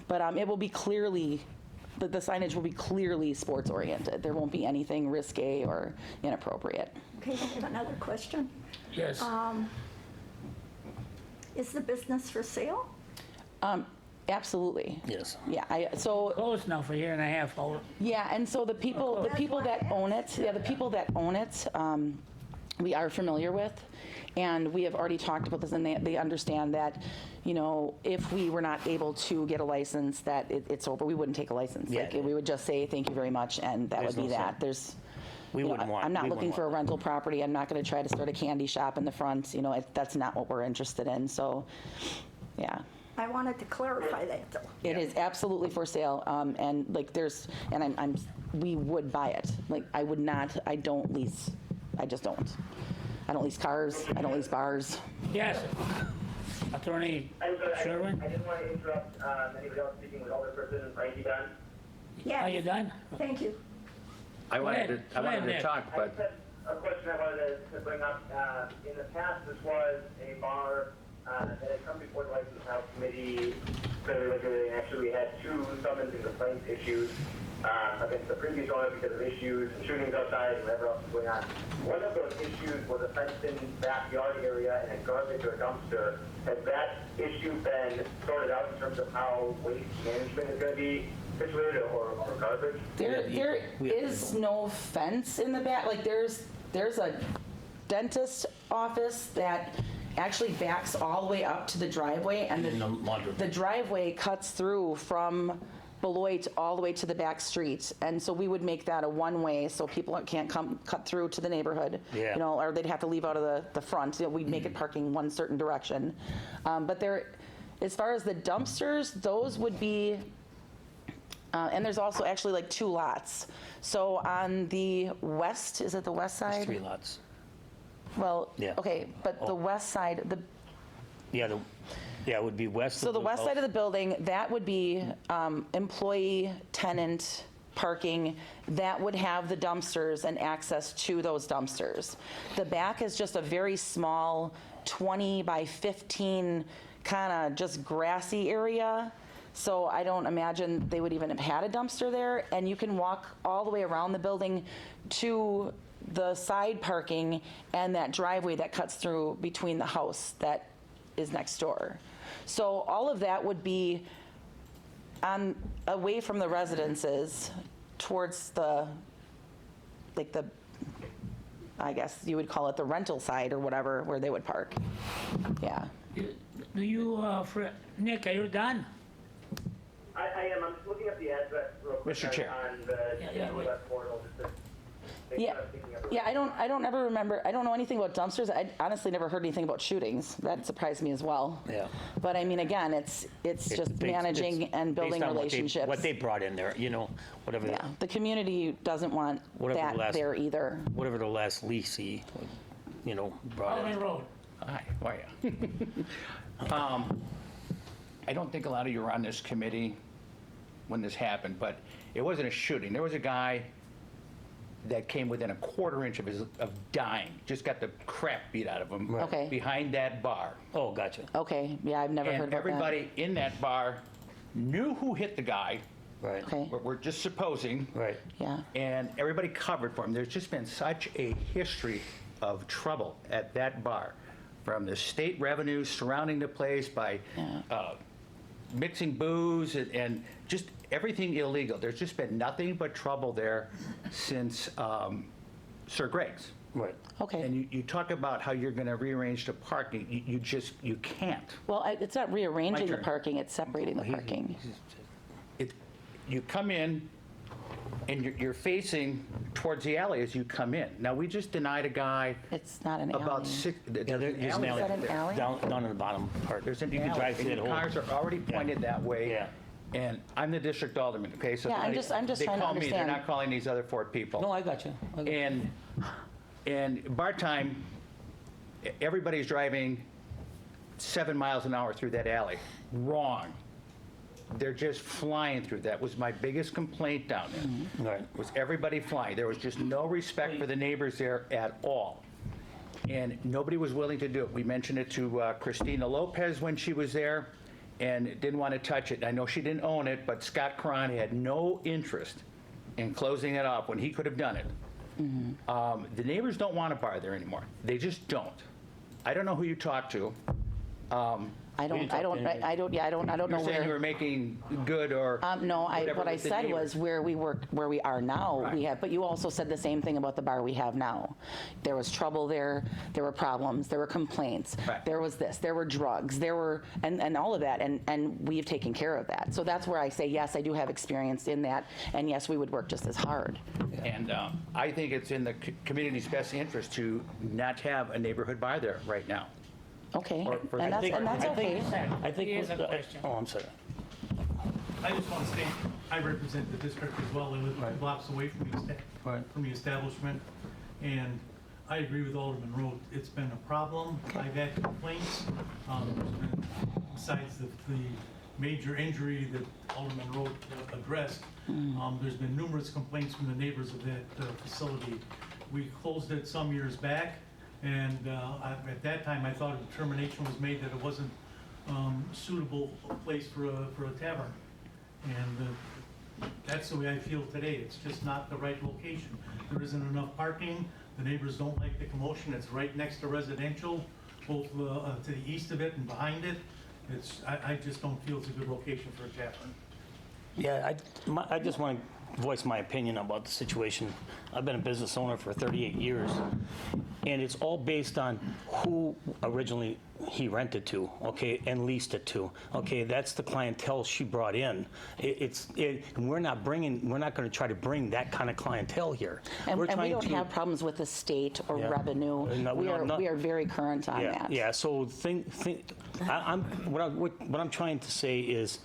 S15: But it will be clearly, the signage will be clearly sports oriented. There won't be anything risque or inappropriate.
S7: Okay, I have another question.
S1: Yes.
S7: Is the business for sale?
S15: Absolutely.
S14: Yes.
S15: Yeah.
S1: Closed now for a year and a half.
S15: Yeah, and so the people that own it, we are familiar with, and we have already talked about this, and they understand that, if we were not able to get a license, that it's over. We wouldn't take a license.
S14: Yeah.
S15: We would just say thank you very much, and that would be that. I'm not looking for a rental property. I'm not going to try to start a candy shop in the front. That's not what we're interested in. So, yeah.
S7: I wanted to clarify that, though.
S15: It is absolutely for sale, and we would buy it. I don't lease. I just don't. I don't lease cars. I don't lease bars.
S1: Yes. Attorney Sherwin?
S6: I didn't want to interrupt anybody else speaking with Alderperson. Are you done?
S7: Yes.
S1: Are you done?
S7: Thank you.
S4: I wanted to
S1: Nick.
S4: talk,
S6: I just
S4: but
S6: had a question I wanted to bring up. In the past, this was a bar that had come before the License House Committee fairly regularly, and actually we had 2 summons and complaints issued against the previous owner because of issues and shootings outside and whatever else was going on. One of those issues was a fenced-in backyard area and a garbage or a dumpster. Has that issue been sorted out in terms of how waste management is going to be situated or garbage?
S15: There is no fence in the back. There's a dentist office that actually backs all the way up to the driveway, and the driveway cuts through from Beloit all the way to the back street. And so we would make that a one-way so people can't cut through to the neighborhood.
S14: Yeah.
S15: Or they'd have to leave out of the front. We'd make it parking one certain direction. But As far as the dumpsters, those would be, and there's also actually like 2 lots. So on the west, is it the west side?
S14: 3 lots.
S15: Well,
S14: Yeah.
S15: okay, but the west side,
S14: Yeah, it would be west
S15: so
S14: of
S15: the west
S14: house.
S15: side of the building, that would be employee, tenant parking. That would have the dumpsters and access to those dumpsters. The back is just a very small 20 by 15 kind of just grassy area. So I don't imagine they would even have had a dumpster there. And you can walk all the way around the building to the side parking and that driveway that cuts through between the house that is next door. So all of that would be away from the residences towards the, like the, I guess you would call it the rental side or whatever, where they would park. Yeah.
S1: Do you, Nick, are you done?
S6: I am. I'm just looking up the address real quick
S4: Mr. Chair.
S6: on the
S1: Yeah, wait.
S6: web portal. Just to make
S15: Yeah.
S6: sure I'm thinking of the
S15: Yeah, I don't ever remember, I don't know anything about dumpsters. I honestly never heard anything about shootings. That surprised me as well.
S14: Yeah.
S15: But I mean, again, it's just managing and building
S14: Based on
S15: relationships.
S14: What they brought in there, whatever.
S15: Yeah, the community doesn't want
S14: Whatever the
S15: that
S14: last-
S15: there either.
S14: Whatever the last lease he, brought in.
S1: Alderman Road.
S4: Hi, how are you? I don't think a lot of you were on this committee when this happened, but it wasn't a shooting. There was a guy that came within a quarter inch of dying, just got the crap beat out of him.
S15: Okay.
S4: Behind that bar.
S14: Oh, gotcha.
S15: Okay, yeah, I've never heard
S4: And
S15: about
S4: everybody in that bar knew who hit the guy.
S14: Right.
S15: that. Okay,
S4: We're just supposing.
S14: Right.
S15: yeah.
S4: And everybody covered for him. There's just been such a history of trouble at that bar, from the state revenues surrounding the place by mixing booze and just everything illegal. There's just been nothing but trouble there since Sir Greg's.
S14: Right.
S15: Okay.
S4: And you talk about how you're going to rearrange the parking. You can't.
S15: Well, it's not rearranging the
S4: turn.
S15: parking, it's separating the parking.
S4: You come in and you're facing towards the alley as you come in. Now, we just denied a guy
S15: It's not an alley.
S4: about 6.
S14: Yeah, there's an
S4: alley
S14: alley.
S15: Is that an alley?
S14: Down in the bottom part.
S4: There's an
S14: You can
S4: alley,
S14: drive through
S4: and
S14: that
S4: the
S14: whole.
S4: cars are already pointed that way.
S14: Yeah.
S4: And I'm the district alderman, okay? So
S15: Yeah, I'm
S4: they-
S15: just trying to
S4: They call me, they're
S15: understand.
S4: not calling these other 4 people.
S14: No, I got you.
S4: And bar time, everybody's driving 7 miles an hour through that alley. Wrong. They're just flying through. That was my biggest complaint down there.
S14: Right.
S4: Was everybody flying. There was just no respect for the neighbors there at all. And nobody was willing to do it. We mentioned it to Christina Lopez when she was there and didn't want to touch it. I know she didn't own it, but Scott Cron had no interest in closing it off when he could have done it. The neighbors don't want a bar there anymore. They just don't. I don't know who you talk to.
S15: I don't know
S4: You're saying you were
S15: where.
S4: making good or
S15: No,
S4: whatever
S15: what I
S4: with the
S15: said
S4: neighbors.
S15: was where we are now,
S4: Right.
S15: we have, but you also said the same thing about the bar we have now. There was trouble there, there were problems, there were complaints,
S4: Right.
S15: there was this, there were drugs, there were, and all of that, and we've taken care of that. So that's where I say, yes, I do have experience in that, and yes, we would work just as hard.
S4: And I think it's in the community's best interest to not have a neighborhood bar there right now.
S15: Okay,
S4: Or for-
S15: and
S4: I
S15: that's okay.
S14: I think.
S1: He has a question.
S14: Oh, I'm sorry.
S12: I just want to state, I represent the district as well. I live 2 blocks away from the establishment. And I agree with Alderman Road. It's been a problem. I've had complaints. Besides the major injury that Alderman Road addressed, there's been numerous complaints from the neighbors of that facility. We closed it some years back, and at that time, I thought a determination was made that it wasn't suitable place for a tavern. And that's the way I feel today. It's just not the right location. There isn't enough parking. The neighbors don't like the commotion. It's right next to residential, both to the east of it and behind it. I just don't feel it's a good location for a tavern.
S14: Yeah, I just want to voice my opinion about the situation. I've been a business owner for 38 years, and it's all based on who originally he rented to, okay, and leased it to. Okay, that's the clientele she brought in. And we're not going to try to bring that kind of clientele here.
S15: And
S14: We're
S15: we
S14: trying
S15: don't
S14: to-
S15: have problems with the state or
S14: Yeah.
S15: revenue.
S14: No,
S15: We are very current on that.
S14: Yeah. So what I'm trying to say is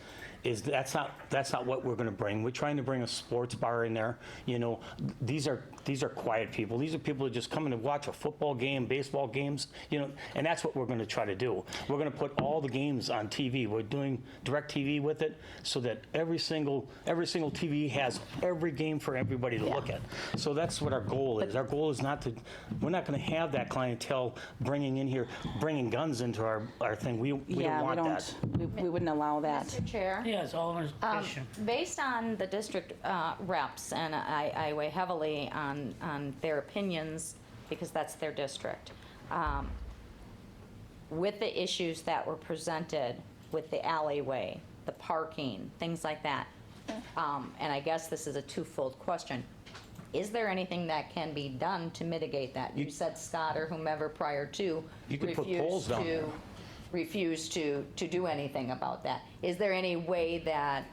S14: that's not what we're going to bring. We're trying to bring a sports bar in there. You know, these are quiet people. These are people that just come in to watch a football game, baseball games. You know, and that's what we're going to try to do. We're going to put all the games on TV. We're doing direct TV with it, so that every single TV has every game for everybody to look at. So that's what our goal is. Our goal is we're not going to have that clientele bringing guns into our thing. We don't want that.
S15: We wouldn't allow that.
S2: Mr. Chair?
S1: Yes, Alderman Christian.
S2: Based on the district reps, and I weigh heavily on their opinions because that's their district, with the issues that were presented with the alleyway, the parking, things like that, and I guess this is a twofold question. Is there anything that can be done to mitigate that? You said Scott or whomever prior to
S14: You could put poles down there.
S2: refused to do anything about that. Is there any way that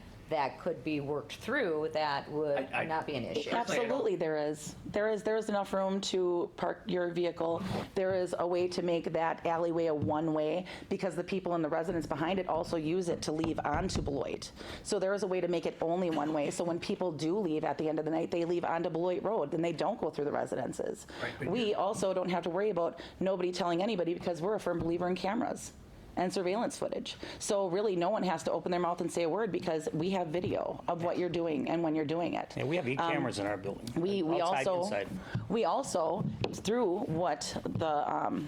S2: could be worked through that would not be an issue?
S15: Absolutely, there is. There is enough room to park your vehicle. There is a way to make that alleyway a one-way, because the people and the residents behind it also use it to leave onto Beloit. So there is a way to make it only one way. So when people do leave at the end of the night, they leave onto Beloit Road, and they don't go through the residences. We also don't have to worry about nobody telling anybody, because we're a firm believer in cameras and surveillance footage. So really, no one has to open their mouth and say a word, because we have video of what you're doing and when you're doing it.
S14: Yeah, we have 8 cameras in our building.
S15: We
S14: outside,
S15: also
S14: inside.
S15: we also, through what the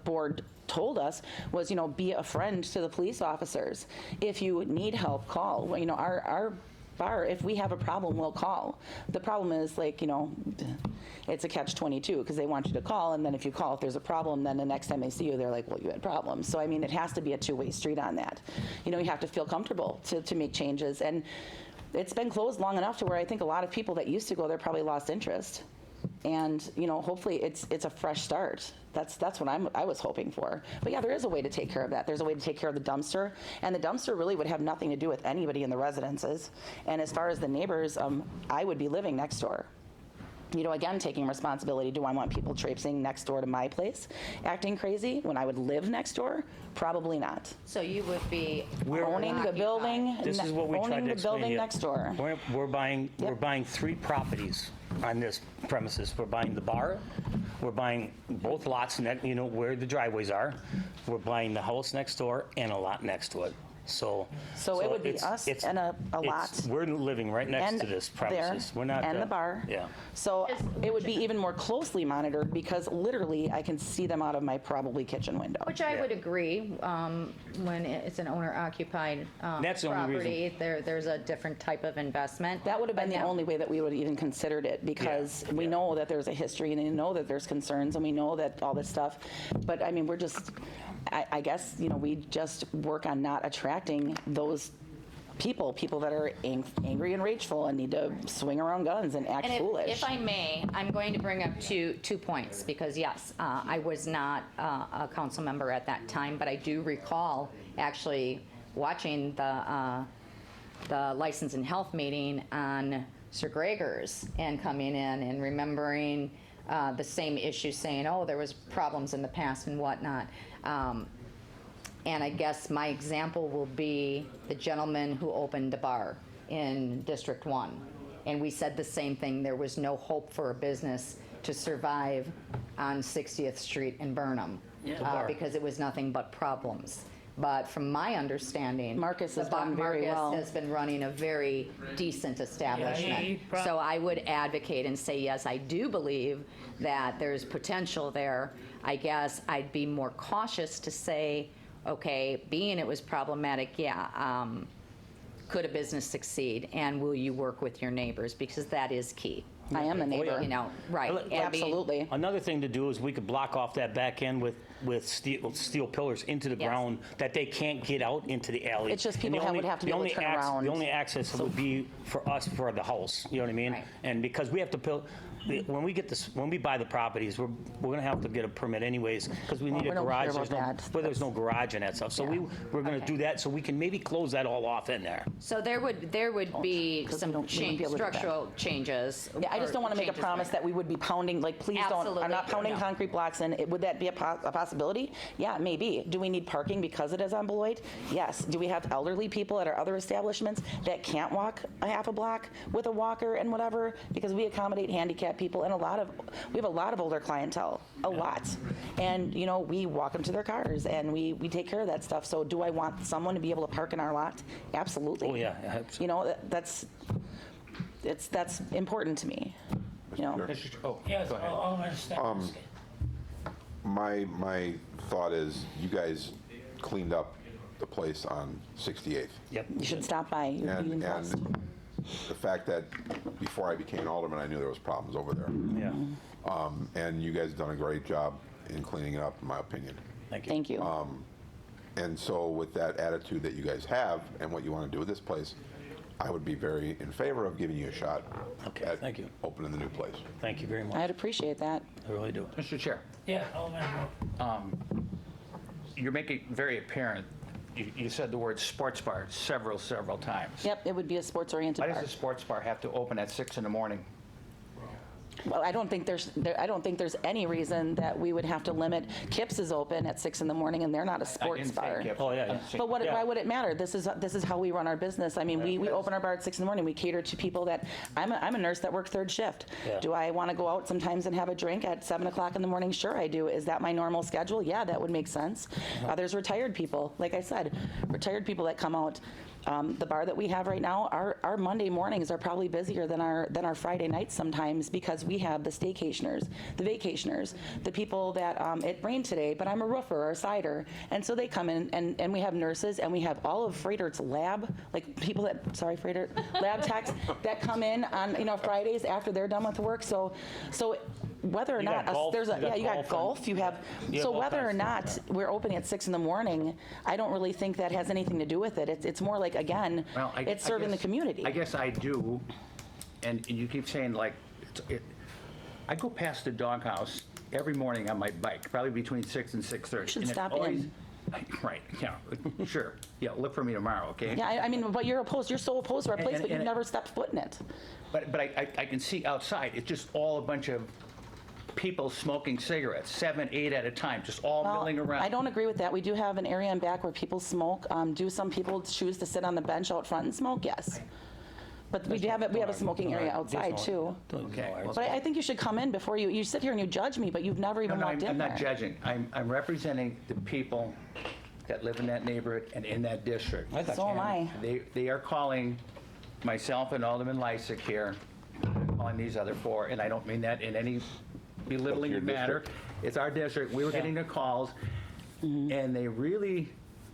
S15: board told us was, you know, be a friend to the police officers. If you need help, call. Well, you know, our bar, if we have a problem, we'll call. The problem is, like, you know, it's a catch-22, because they want you to call, and then if you call, if there's a problem, then the next time they see you, they're like, well, you had problems. So I mean, it has to be a two-way street on that. You know, you have to feel comfortable to make changes, and it's been closed long enough to where I think a lot of people that used to go there probably lost interest. And, you know, hopefully it's a fresh start. That's what I was hoping for. But yeah, there is a way to take care of that. There's a way to take care of the dumpster, and the dumpster really would have nothing to do with anybody in the residences. And as far as the neighbors, I would be living next door. You know, again, taking responsibility. Do I want people traipsing next door to my place, acting crazy when I would live next door? Probably not.
S2: So you would be
S15: Owning the building,
S14: This is what we tried
S15: owning
S14: to
S15: the
S14: explain to
S15: building
S14: you.
S15: next door.
S14: We're buying 3 properties on this premises. We're buying the bar, we're buying both lots, you know, where the driveways are. We're buying the house next door and a lot next to it. So
S15: it would be
S14: it's-
S15: us
S14: it's-
S15: and a
S14: it's-
S15: lot.
S14: We're living right next
S15: And
S14: to this
S15: there,
S14: premises. We're not.
S15: and the bar.
S14: Yeah.
S15: So it would be even more closely monitored, because literally I can see them out of my probably kitchen window.
S2: Which I would agree, when it's an owner-occupied
S14: That's the only
S2: property, there's a different type of investment.
S15: That would have been
S2: But
S15: the
S2: now-
S15: only way that we would have even considered it, because we know that there's a history, and we know that there's concerns, and we know that all this stuff. But I mean, we're just, I guess, you know, we just work on not attracting those people that are angry and rageful and need to swing around guns and act
S2: And
S15: foolish.
S2: if I may, I'm going to bring up two points, because yes, I was not a council member at that time, but I do recall actually watching the license and health meeting on Sir Gregor's and coming in and remembering the same issue, saying, oh, there was problems in the past and whatnot. And I guess my example will be the gentleman who opened the bar in District 1. And we said the same thing. There was no hope for a business to survive on 60th Street in Burnham, because it was nothing but problems. But from my understanding,
S15: Marcus has done very well.
S2: Marcus has been running a very decent establishment. So I would advocate and say, yes, I do believe that there's potential there. I guess I'd be more cautious to say, okay, being it was problematic, could a business succeed, and will you work with your neighbors? Because that is key.
S15: I am a neighbor.
S2: You know, right. and being-
S15: Absolutely.
S14: Another thing to do is we could block off that back end with with steel pillars into the
S2: Yes.
S14: ground that they can't get out into the alley.
S15: It's just
S14: And
S15: people would have to be able to turn around.
S14: The only access would be for us, for the house, you know what I mean?
S2: Right.
S14: And because we have to when we buy the properties, we're gonna have to get a permit anyways, because we need
S15: we
S14: a
S15: don't care
S14: garage.
S15: about that.
S14: There's no garage and that stuff. So we're gonna
S2: Okay.
S14: do that, so we can maybe close that all off in there.
S2: So there would be
S15: Because we
S2: some
S15: wouldn't be able to do that.
S2: structural changes.
S15: Yeah, I just
S2: or
S15: don't want to make a
S2: changes
S15: promise
S2: made.
S15: that we would be pounding, like, please don't, I'm
S2: Absolutely.
S15: not pounding
S2: No.
S15: concrete blocks in. Would that be a possibility? Yeah, maybe. Do we need parking because it is on Beloit? Yes. Do we have elderly people at our other establishments that can't walk a half a block with a walker and whatever? Because we accommodate handicapped people and we have a lot of older clientele, a lot. And, you know, we walk them to their cars and we take care of that stuff. So do I want someone to be able to park in our lot? Absolutely.
S14: Oh, yeah, absolutely.
S15: You know, that's important to me, you know?
S4: Oh,
S1: Yes,
S4: go ahead.
S1: Alderman Stefanski.
S8: My thought is, you guys cleaned up the place on 68th.
S14: Yep.
S15: You should stop by. You'd be
S8: And
S15: impressed.
S8: the fact that before I became an alderman, I knew there was problems over there.
S14: Yeah.
S8: And you guys have done a great job in cleaning it up, in my opinion.
S14: Thank you.
S15: Thank you.
S8: And so with that attitude that you guys have and what you want to do with this place, I would be very in favor of giving you a shot
S14: Okay,
S8: at
S14: thank you.
S8: opening the new place.
S14: Thank you very much.
S15: I'd appreciate that.
S14: I really do.
S4: Mr. Chair,
S1: Yeah, Alderman Rowe.
S4: you're making very apparent, you said the word sports bar several times.
S15: Yep, it would be a sports-oriented
S4: Why
S15: bar.
S4: does a sports bar have to open at 6 in the morning?
S15: Well, I don't think there's any reason that we would have to limit. Kips is open at 6 in the morning, and they're not a
S4: I
S15: sports
S4: didn't say
S15: bar.
S4: Gibbs.
S14: Oh, yeah, yeah.
S4: I'm saying-
S15: But
S14: Yeah.
S15: why would it matter? This is how we run our business. I mean, we open our bar at 6 in the morning. We cater to people that, I'm a nurse that works third shift.
S14: Yeah.
S15: Do I want to go out sometimes and have a drink at 7 o'clock in the morning? Sure, I do. Is that my normal schedule? Yeah, that would make sense. There's retired people, like I said, retired people that come out. The bar that we have right now, our Monday mornings are probably busier than our Friday nights sometimes, because we have the staycationers, the vacationers, the people that, it rained today, but I'm a roofer or a cider. And so they come in and we have nurses and we have all of Freighter's lab, like people that, sorry, Freighter, lab techs that come in on, Fridays after they're done with work. So whether or
S14: You got
S15: not,
S14: golf,
S15: there's a,
S14: you got
S15: yeah, you got
S14: golf
S15: golf,
S14: and-
S15: you have,
S14: You
S15: so
S14: have all
S15: whether or
S14: kinds of
S15: not we're opening at 6 in the morning, I don't really think that has anything to do with it. It's more like, again,
S4: Well,
S15: it's serving the
S4: guess-
S15: community.
S4: I guess I do, and you keep saying like, I go past the doghouse every morning on my bike, probably between 6 and 6:30.
S15: You should
S4: and it
S15: stop
S4: always-
S15: in.
S4: Right, yeah, sure. Yeah, look for me tomorrow, okay?
S15: Yeah, I mean, but you're so opposed to our place,
S4: And-
S15: but you've
S4: and-
S15: never stepped foot in it.
S4: But I can see outside, it's just all a bunch of people smoking cigarettes, 7, 8 at a time, just all
S15: Well,
S4: milling around.
S15: I don't agree with that. We do have an area in back where people smoke. Do some people choose to sit on the bench out front and smoke? Yes. But we have a smoking area outside too.
S4: Okay.
S15: But I think you should come in before you sit here and you judge me, but you've never even
S4: No,
S15: walked in
S4: I'm
S15: there.
S4: not judging. I'm representing the people that live in that neighborhood and in that district.
S15: So am I.
S4: They are calling myself and Alderman Lysick here, calling these other four, and I don't mean that in any belittling
S8: That's your
S4: manner.
S8: district.
S4: It's our district. We were getting the calls, and they really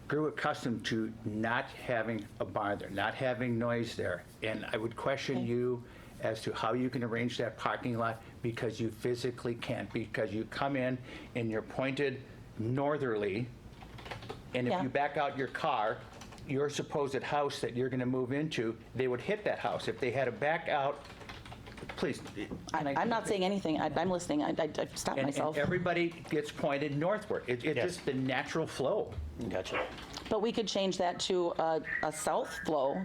S4: grew accustomed to not having a bar there, not having noise there. And I would question you as to how you can arrange that parking lot, because you physically can't, because you come in and you're pointed northerly, and if
S15: Yeah.
S4: you back out your car, your supposed house that you're going to move into, they would hit that house. If they had to back out, please.
S15: I'm not saying anything. I'm listening. I stopped
S4: And
S15: myself.
S4: everybody gets pointed northward. It's just the natural flow.
S14: Gotcha.
S15: But we could change that to a south flow,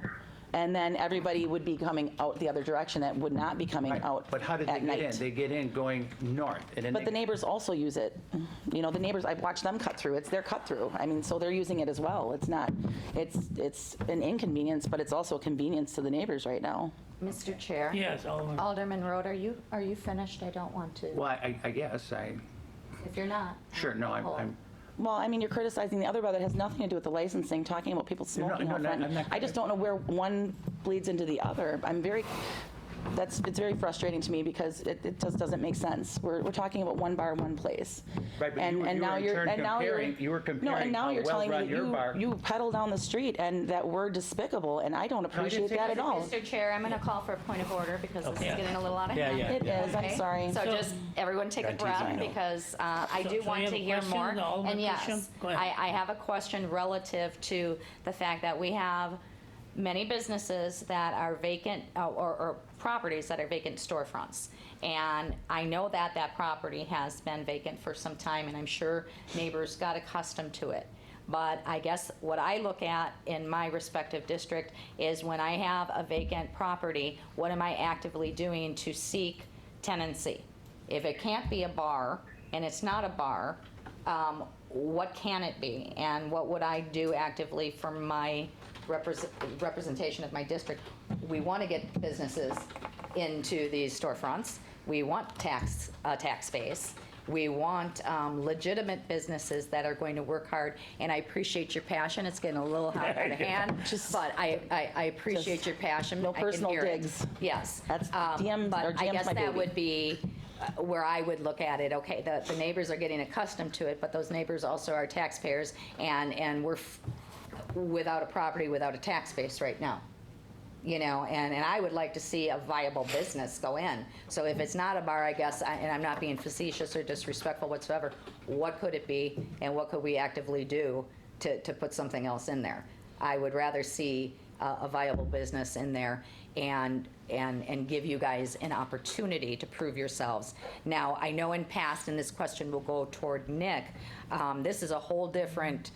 S15: and then everybody would be coming out the other direction. That would not be coming out
S4: But how did they
S15: at
S4: get
S15: night.
S4: in? They get in going north. And then
S15: But
S4: they-
S15: the neighbors also use it. The neighbors, I've watched them cut through. It's their cut through. I mean, so they're using it as well. It's not, it's an inconvenience, but it's also a convenience to the neighbors right now.
S2: Mr. Chair?
S1: Yes, Alderman.
S2: Alderman Road, are you finished? I don't want to.
S4: Well, I guess
S2: If you're not.
S4: sure, no, I'm
S15: Well, I mean, you're criticizing the other bar that has nothing to do with the licensing, talking about people smoking
S4: no,
S15: out
S4: no,
S15: front.
S4: I'm not
S15: I just don't know where one bleeds into the other. I'm very, it's very frustrating to me because it just doesn't make sense. We're talking about one bar, one place.
S4: Right, but you were in turn comparing, you were
S15: No, and
S4: comparing
S15: now
S4: how
S15: you're telling me
S4: well-run your bar.
S15: that you pedal down the street and that we're despicable, and I don't appreciate
S4: say
S15: that at all.
S2: Mr. Chair, I'm going to call for a point of order because this is
S1: Okay.
S2: getting a little out of
S14: Yeah,
S2: hand.
S14: yeah.
S15: It is, I'm
S2: Okay?
S15: sorry.
S2: So just, everyone take a
S14: Got teasing,
S2: breath
S14: I know.
S2: because I
S1: So-
S2: do
S1: so
S2: want
S1: you
S2: to
S1: have a
S2: hear
S1: question,
S2: more.
S1: the Alderman
S2: And
S1: question?
S2: yes,
S1: Go ahead.
S2: I have a question relative to the fact that we have many businesses that are vacant, or properties that are vacant storefronts. And I know that that property has been vacant for some time, and I'm sure neighbors got accustomed to it. But I guess what I look at in my respective district is when I have a vacant property, what am I actively doing to seek tenancy? If it can't be a bar, and it's not a bar, what can it be? And what would I do actively for my representation of my district? We want to get businesses into these storefronts. We want tax base. We want legitimate businesses that are going to work hard, and I appreciate your passion. It's getting a little hot out of hand, but I appreciate your passion.
S15: no
S2: I can
S15: personal
S2: hear it.
S15: digs.
S2: Yes.
S15: That's GM,
S2: But
S15: or
S2: I
S15: GM's
S2: guess
S15: my
S2: that
S15: baby.
S2: would be where I would look at it. Okay, the neighbors are getting accustomed to it, but those neighbors also are taxpayers, and we're without a property, without a tax base right now. You know, and I would like to see a viable business go in. So if it's not a bar, I guess, and I'm not being facetious or disrespectful whatsoever, what could it be, and what could we actively do to put something else in there? I would rather see a viable business in there and give you guys an opportunity to prove yourselves. Now, I know in past, and this question will go toward Nick, this is a whole different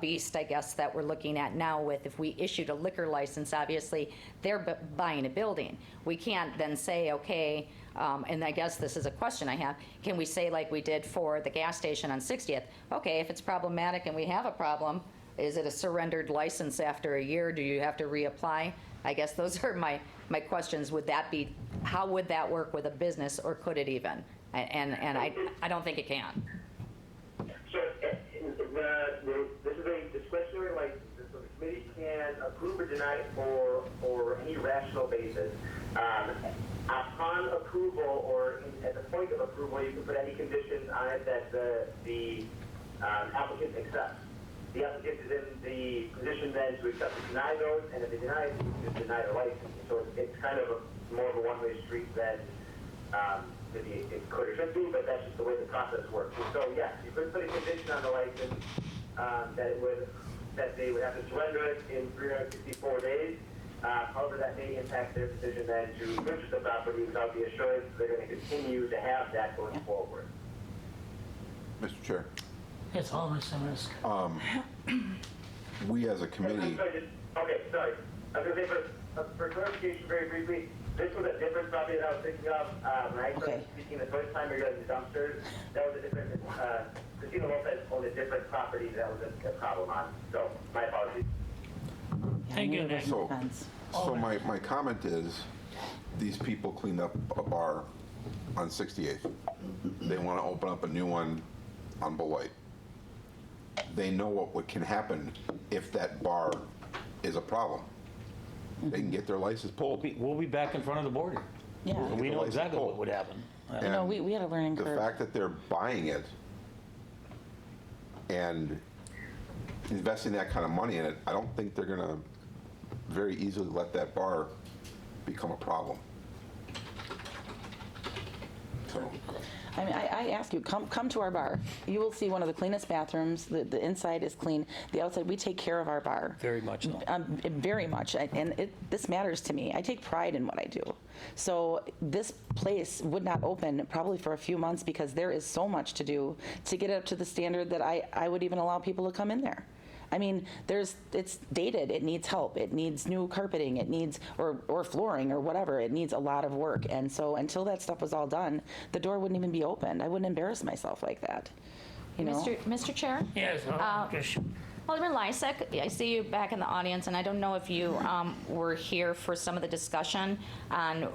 S2: beast, I guess, that we're looking at now with if we issued a liquor license, obviously, they're buying a building. We can't then say, okay, and I guess this is a question I have, can we say like we did for the gas station on 60th, okay, if it's problematic and we have a problem, is it a surrendered license after a year? Do you have to reapply? I guess those are my questions. Would that be, how would that work with a business, or could it even? And I don't think it can.
S6: So, this is a discretionary license, so the committee can approve or deny it for any rational basis. Upon approval, or at the point of approval, you can put any conditions on it that the applicant accepts. The applicant is in the position then to accept or deny those, and if they deny it, you can just deny the license. So it's kind of more of a one-way street than maybe it could or should be, but that's just the way the process works. And so, yes, you could put a condition on the license that they would have to surrender it in 364 days. However, that may impact their decision then to purchase the property without the assurance that they're going to continue to have that going forward.
S8: Mr. Chair,
S1: Yes, Alderman Samaras.
S8: we as a committee,
S6: Okay, sorry. I was going to say, for clarification, very briefly, this was a different property that I was thinking of. When I started speaking the first time regarding the dumpsters, that was a different, Christina Lopez owned a different property that was a problem on. So, my apologies.
S1: Thank you, Nick.
S8: so my comment is, these people cleaned up a bar on 68th. They want to open up a new one on Beloit. They know what can happen if that bar is a problem. They can get their license pulled.
S14: We'll be back in front of the board.
S15: Yeah.
S14: We know exactly what would happen.
S15: You know, we had a learning
S8: The
S15: curve.
S8: fact that they're buying it and investing that kind of money in it, I don't think they're going to very easily let that bar become a problem. So,
S15: I mean, I ask you, come to our bar. You will see one of the cleanest bathrooms. The inside is clean. The outside, we take care of our bar.
S14: Very much so.
S15: Very much. This matters to me. I take pride in what I do. So this place would not open probably for a few months because there is so much to do to get up to the standard that I would even allow people to come in there. I mean, it's dated. It needs help. It needs new carpeting. It needs, or flooring or whatever. It needs a lot of work. And so until that stuff was all done, the door wouldn't even be opened. I wouldn't embarrass myself like that. You know?
S2: Mr. Chair?
S1: Yes, Christian.
S2: Alderman Lysek, I see you back in the audience, and I don't know if you were here for some of the discussion on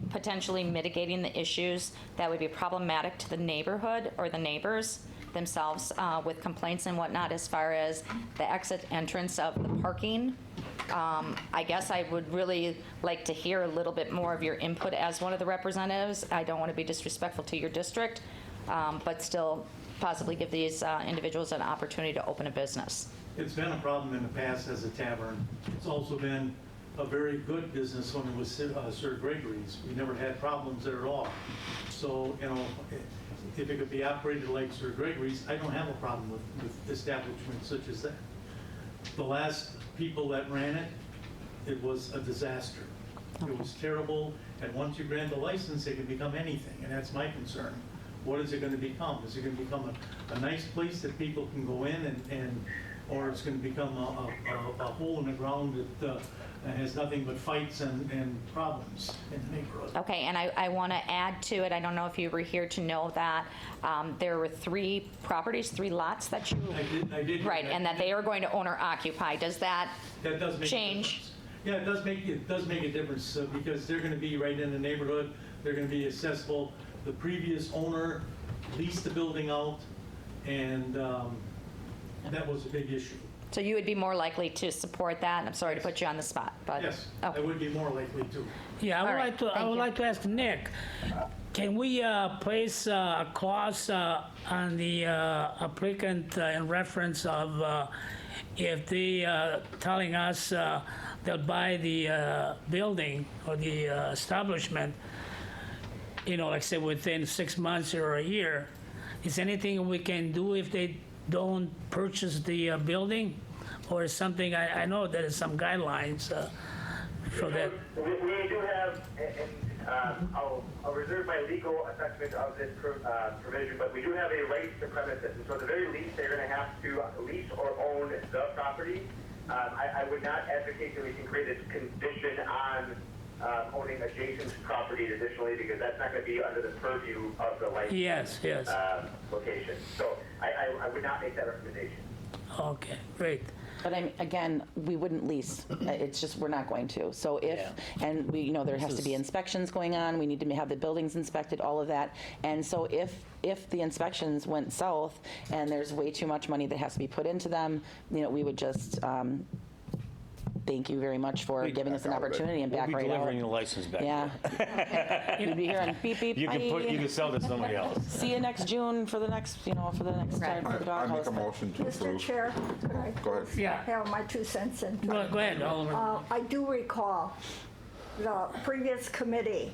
S2: potentially mitigating the issues that would be problematic to the neighborhood or the neighbors themselves with complaints and whatnot as far as the exit entrance of the parking I guess I would really like to hear a little bit more of your input as one of the representatives. I don't want to be disrespectful to your district, but still possibly give these individuals an opportunity to open a business.
S12: It's been a problem in the past as a tavern. It's also been a very good business when it was Sir Gregory's. We never had problems there at all. So, you know, if it could be operated like Sir Gregory's, I don't have a problem with establishments such as that. The last people that ran it, it was a disaster. It was terrible, and once you grant the license, it can become anything, and that's my concern. What is it going to become? Is it going to become a nice place that people can go in or it's going to become a hole in the ground that has nothing but fights and problems in the neighborhood?
S2: Okay, and I want to add to it, I don't know if you were here to know that there were 3 properties, 3 lots that you...
S12: I did.
S2: Right, and that they are going to owner occupy. Does that
S12: does make
S2: change?
S12: Yeah, it does make a difference because they're going to be right in the neighborhood. They're going to be accessible. The previous owner leased the building out, and that was a big issue.
S2: So you would be more likely to support that? I'm sorry to put you on the spot, but...
S12: Yes,
S2: Okay.
S12: I would be more likely to.
S1: Yeah,
S2: All right,
S1: I would like to ask Nick, can we place a clause on the applicant in reference of if they telling us they'll buy the building or the establishment, you know, like say within 6 months or a year, is anything we can do if they don't purchase the building? Or is something, I know there is some guidelines for that.
S6: We do have, and I'll reserve my legal assessment of this provision, but we do have a right to premises. And so at the very least, they're going to have to lease or own the property. I would not advocate that we can create a condition on owning adjacent properties additionally, because that's not going to be under the purview of the license location. So I would not make that recommendation.
S1: Okay, great.
S15: But again, we wouldn't lease. It's just, we're not going to. So and we, you know, there has to be inspections going on. We need to have the buildings inspected, all of that. And so if the inspections went south and there's way too much money that has to be put into them, you know, we would just, thank you very much for giving us an opportunity and back right out.
S14: We'll be delivering the license back.
S15: Yeah. You'd be here on beep, beep,
S14: You
S15: bye.
S14: can sell to somebody else.
S15: See you next June for the next, time for the
S8: I
S15: doghouse.
S8: make a motion to
S7: Mr.
S8: approve.
S7: Chair, could I
S8: Go ahead.
S1: Yeah.
S7: have my 2 cents in?
S1: Go ahead, Alderman.
S7: I do recall the previous committee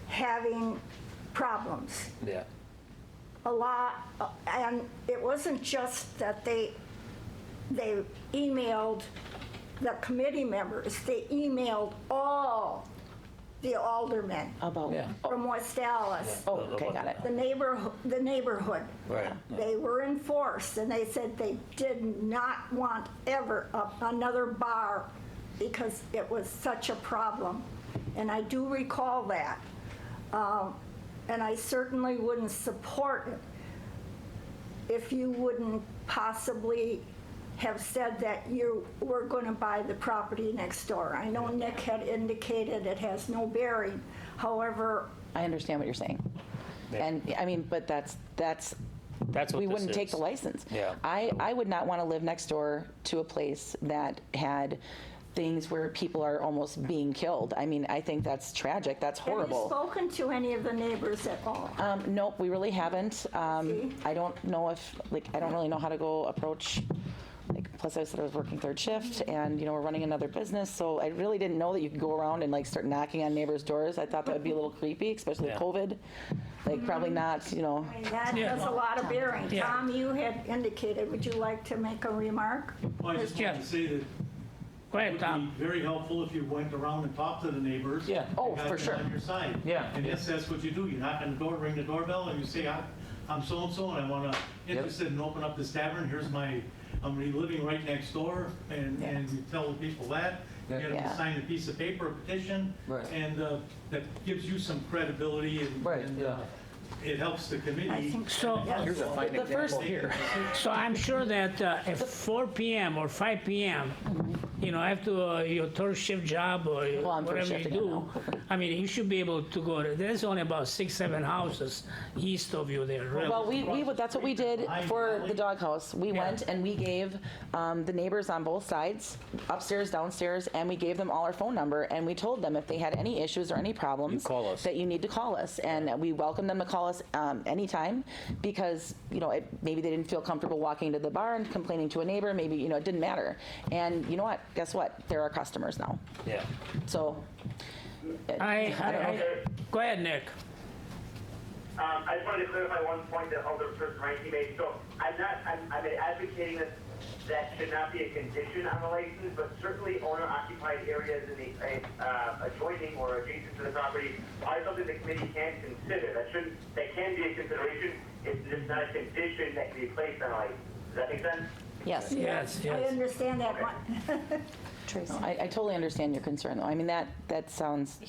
S7: having problems.
S14: Yeah.
S7: A lot, and it wasn't just that they emailed the committee members, they emailed all the aldermen
S15: About,
S7: from West Dallas.
S15: oh, okay, got it.
S7: The neighborhood.
S14: Right.
S7: They were enforced, and they said they did not want ever another bar because it was such a problem. And I do recall that. And I certainly wouldn't support it if you wouldn't possibly have said that you were going to buy the property next door. I know Nick had indicated it has no bearing. However,
S15: I understand what you're saying. And, I mean, but that's
S14: what
S15: we
S14: this
S15: wouldn't take
S14: is.
S15: the license.
S14: Yeah.
S15: I would not want to live next door to a place that had things where people are almost being killed. I mean, I think that's tragic. That's horrible.
S7: have you spoken to any of the neighbors at all?
S15: Nope, we really haven't. I don't know if, I don't really know how to go approach, plus I said I was working 3rd shift and, we're running another business, so I really didn't know that you could go around and start knocking on neighbors' doors. I thought that would be a little creepy, especially with COVID. Probably not,
S7: That has a lot of bearing.
S1: Yeah.
S7: Tom, you had indicated, would you like to make a remark?
S12: Well, I just wanted to say that
S1: Go ahead,
S12: it
S1: Tom.
S12: would be very helpful if you went around and talked to the neighbors.
S14: Yeah.
S15: Oh,
S12: and got
S15: for
S12: them
S15: sure.
S12: on your side.
S14: Yeah.
S12: And yes, that's what you do. You knock on the door, ring the doorbell, and you say, I'm so-and-so, and I'm interested in opening up this tavern. I'm living right next door, and you tell the people that. Get them to sign a piece of paper, a petition, and that gives you some credibility, and it helps the committee.
S7: I think
S1: So,
S4: Here's a fine example here.
S1: so I'm sure that at 4 p.m. or 5 p.m., you know, after your third shift job or
S15: Well, I'm
S1: whatever
S15: first
S1: you
S15: shifting
S1: do, I mean, you should be able to go there. There's only about 6, 7 houses east of you there, really.
S15: Well, that's what we did for the doghouse. We went and we gave the neighbors on both sides, upstairs, downstairs, and we gave them all our phone number, and we told them if they had any issues or any problems,
S14: call us.
S15: that you need to call us. And we welcomed them to call us anytime, because, you know, maybe they didn't feel comfortable walking to the bar and complaining to a neighbor, maybe, you know, it didn't matter. And you know what? Guess what? They're our customers now.
S14: Yeah.
S15: So,
S1: Go ahead, Nick.
S6: I just wanted to clarify one point that Alderperson Reinke made. So I'm advocating that should not be a condition on the license, but certainly owner-occupied areas in the adjoining or adjacent to the property are something the committee can consider. That can be a consideration. It's just not a condition that can be placed on a license. Does that make sense?
S15: yes.
S1: Yes,
S7: I
S1: yes.
S7: understand that one.
S15: No, I totally understand your concern, though. I mean, that sounds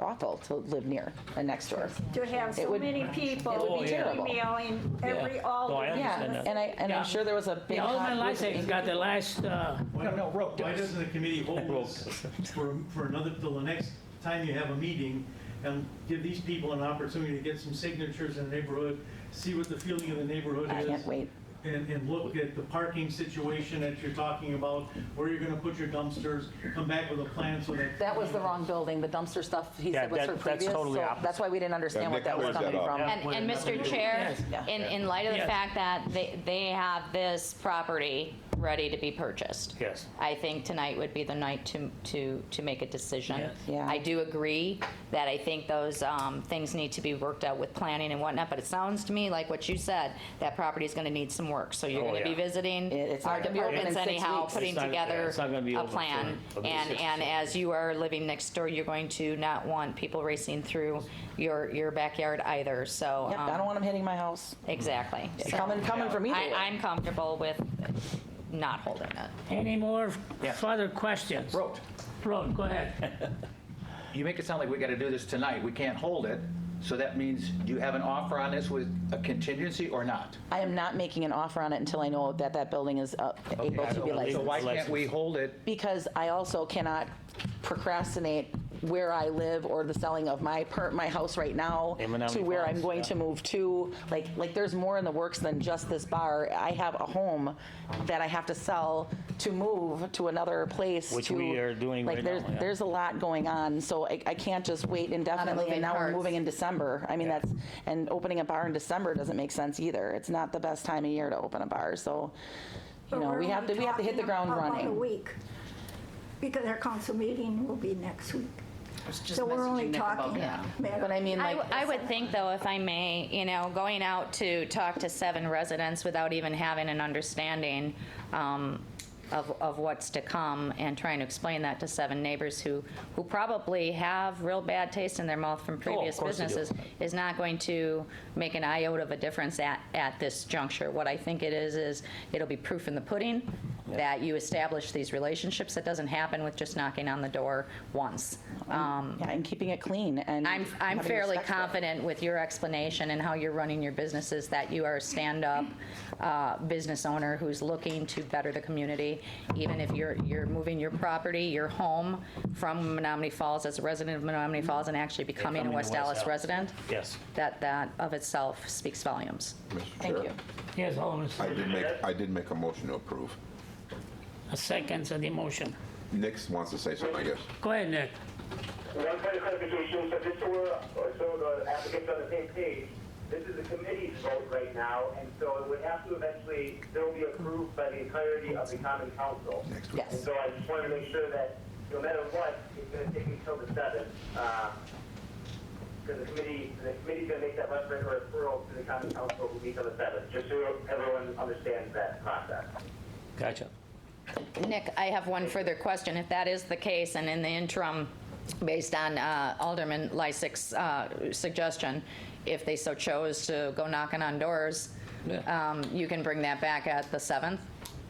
S15: awful to live near a next door.
S7: To have
S15: It
S7: so
S15: would-
S7: many people
S15: it would be terrible.
S7: emailing
S14: No, I
S15: Yeah,
S14: understand that.
S15: and I'm sure there was a big.
S1: The
S15: hot
S1: Alderman
S15: group of
S1: Lysak got the last,
S12: Why doesn't the committee hold this for another, till the next time you have a meeting, and give these people an opportunity to get some signatures in the neighborhood, see what the feeling of the neighborhood
S15: I
S12: is?
S15: can't wait.
S12: And look at the parking situation that you're talking about, where you're gonna put your dumpsters, come back with a plan so that.
S15: That was the wrong building. The dumpster stuff, he
S14: Yeah,
S15: said, was for
S14: that's
S15: previous.
S14: totally
S15: So
S14: opposite.
S15: that's why we didn't understand what
S8: Nick
S15: that was
S8: clears that
S15: coming
S8: up.
S15: from.
S2: And Mr. Chair,
S15: Yes.
S2: in light of the
S1: Yes.
S2: fact that they have this property ready to be purchased.
S14: Yes.
S2: I think tonight would be the night to make a decision.
S1: Yes.
S15: Yeah.
S2: I do agree that I think those things need to be worked out with planning and whatnot, but it sounds to me like what you said, that property is going to need some work. So you're
S14: Oh,
S2: going to be
S14: yeah.
S2: visiting
S15: It's
S2: our
S15: not gonna be open in
S2: departments
S15: 6
S2: anyhow,
S15: weeks.
S2: putting
S14: It's not-
S2: together
S14: yeah, it's not gonna be
S2: a
S14: open
S2: plan.
S14: for
S2: And as you are living next door, you're going to not want people racing through your backyard either, so.
S15: Yep, I don't want them hitting my house.
S2: Exactly. So
S15: Coming from either way.
S2: I'm comfortable with not holding it.
S1: any more further questions?
S4: Wrote.
S1: Road, go ahead.
S4: You make it sound like we got to do this tonight. We can't hold it. So that means, do you have an offer on this with a contingency or not?
S15: I am not making an offer on it until I know that building is able to be
S4: So
S15: licensed.
S4: why can't we hold it?
S15: Because I also cannot procrastinate where I live or the selling of my house right now
S14: In Menominee
S15: to where I'm
S14: Falls,
S15: going
S14: yeah.
S15: to move to. Like there's more in the works than just this bar. I have a home that I have to sell to move to another place.
S14: Which
S15: to-
S14: we are doing
S15: like
S14: right
S15: there's,
S14: now, yeah.
S15: There's a lot going on, so I can't just wait indefinitely.
S2: moving
S15: And now we're
S2: parts.
S15: moving in December. I mean, and opening a bar in December doesn't make sense either. It's not the best time of year to open a bar, so, you know, we have to hit the ground
S7: About a
S15: running.
S7: week, because our council meeting will be next week.
S9: Just
S7: So we're only
S9: messaging Nick about
S7: talking.
S9: that.
S15: But I mean, like.
S2: I would think, though, if I may, you know, going out to talk to 7 residents without even having an understanding of what's to come and trying to explain that to 7 neighbors who probably have real bad taste in their mouth from previous
S14: course they do.
S2: businesses is not going to make an iota of a difference at this juncture. What I think it is it'll be proof in the pudding that you establish these relationships. That doesn't happen with just knocking on the door once.
S15: Yeah, and keeping it clean and.
S2: I'm
S15: having
S2: fairly
S15: respect for it.
S2: confident with your explanation and how you're running your businesses that you are a stand-up business owner who's looking to better the community. Even if you're moving your property, your home from Menominee Falls as a resident of Menominee Falls and actually becoming a
S14: Becoming a
S2: West
S14: West
S2: Dallas
S14: Dallas.
S2: resident,
S14: Yes.
S2: that of itself speaks volumes.
S8: Mr.
S15: Thank
S8: Chair,
S15: you.
S1: Yes, Alderman,
S8: I did make a motion to approve.
S1: a second to the motion.
S8: Nick wants to say something, I guess.
S1: Go ahead, Nick.
S6: One point of clarification, so just so the applicant's on the same page, this is a committee's vote right now, and so it would have to eventually still be approved by the entirety of the common council.
S8: Next week.
S6: And
S15: Yes.
S6: so I just wanted to make sure that no matter what, it's going to take until the 7th. Because the committee's going to make that referral to the common council who meets on the 7th, just so everyone understands that process.
S14: Gotcha.
S2: Nick, I have one further question. If that is the case, and in the interim, based on Alderman Lysak's suggestion, if they so chose to go knocking on doors, you can bring that back at the 7th?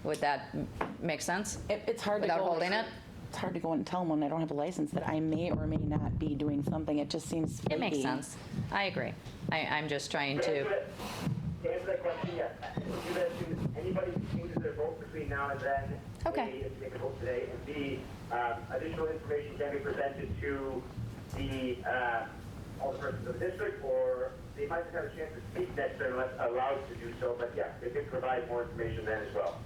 S2: Would that make sense?
S15: It's hard to
S2: Without
S15: go.
S2: holding it?
S15: It's hard to go and tell them when I don't have a license that I may or may not be doing something. It just seems.
S2: It makes
S15: flaky.
S2: sense. I agree. I'm just trying to,
S6: To answer that question, yes. You mentioned anybody who changes their vote between now and then
S2: Okay.
S6: A, make a vote today, and B, additional information can be presented to the all the persons of the district, or they might have a chance to speak next time unless allowed to do so. But yeah, they can provide more information then as well.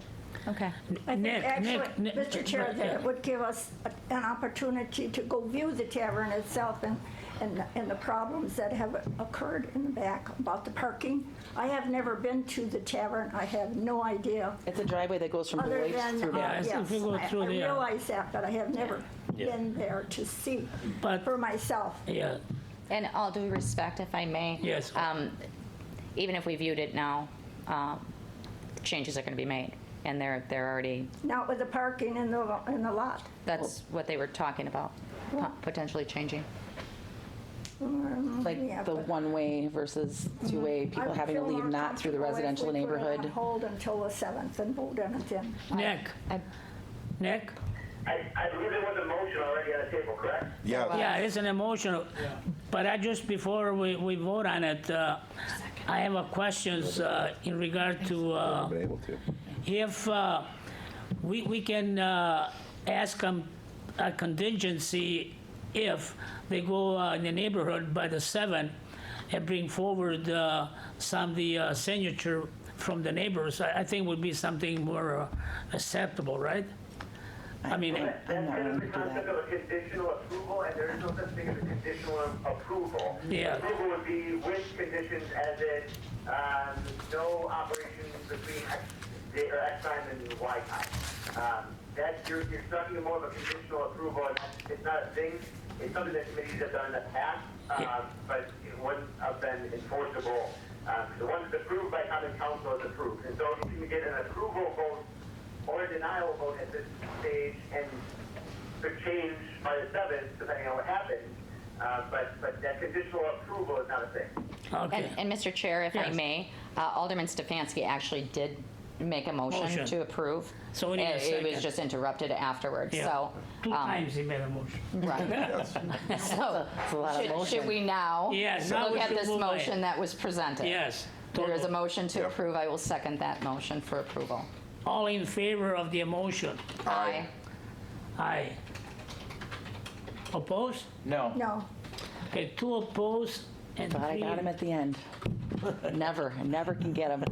S2: Okay.
S7: I think
S1: Nick,
S7: actually,
S1: Nick,
S7: Mr. Chair, that it would give us an opportunity to go view the tavern itself and the problems that have occurred in the back about the parking. I have never been to the tavern. I have no idea.
S15: It's a driveway that goes from the
S7: Other
S15: lakes
S7: than,
S15: through.
S1: Yeah,
S7: yes,
S1: if we go through
S7: I
S1: there.
S7: realize that, but I have never been there to see
S1: But-
S7: for myself.
S1: Yeah,
S2: And all due respect, if I may.
S1: Yes.
S2: Even if we viewed it now, changes are going to be made, and they're already,
S7: Not with the parking in the lot.
S2: that's what they were talking about, potentially changing.
S15: Like
S7: Yeah,
S15: the
S7: but-
S15: one-way versus two-way, people
S7: I'd
S15: having to
S7: feel
S15: leave
S7: more
S15: not through the
S7: comfortable if
S15: residential
S7: we put it
S15: neighborhood.
S7: on hold until the 7th and vote on it then.
S1: Nick, Nick?
S6: I believe there was a motion already on the table, correct?
S8: Yeah,
S1: Yeah, it's an emotional, but I just, before we vote on it, I have a questions in regard to,
S8: I've been able to.
S1: if we can ask them a contingency if they go in the neighborhood by the 7th and bring forward some of the signature from the neighbors, I think would be something more acceptable, right? I mean,
S6: That's kind of the concept of a conditional approval, and there is no such thing as a conditional approval.
S1: Yeah.
S6: Approval would be with conditions as in no operation between X day or X time and Y time. That's you're talking more of a conditional approval, and it's not a thing. It's something that committees have done in the past, but it wouldn't have been enforceable. The one that's approved by common council is approved, and so if you can get an approval vote or a denial vote at this stage, and could change by the 7th, depending on what happens. But that conditional approval is not a thing.
S1: okay.
S2: And Mr. Chair, if I
S1: Yes.
S2: may, Alderman Stefanski actually did make a motion
S1: Motion.
S2: to approve.
S1: So we need a
S2: It was
S1: second.
S2: just interrupted afterwards,
S1: Yeah.
S2: so.
S1: 2 times he made a motion.
S2: Right. So,
S15: It's a lot of motion.
S2: should we now
S1: Yes, now
S2: look
S1: we
S2: at
S1: should
S2: this
S1: move on.
S2: motion that was presented?
S1: Yes.
S2: There is a
S1: totally.
S2: motion to
S8: Yep.
S2: approve. I will second that motion for approval.
S1: All in favor of the motion?
S2: Aye.
S1: Aye. Opposed?
S4: No.
S7: No.
S1: Okay, 2 opposed and
S15: But I
S1: 3.
S15: got him at the end. Never can get him.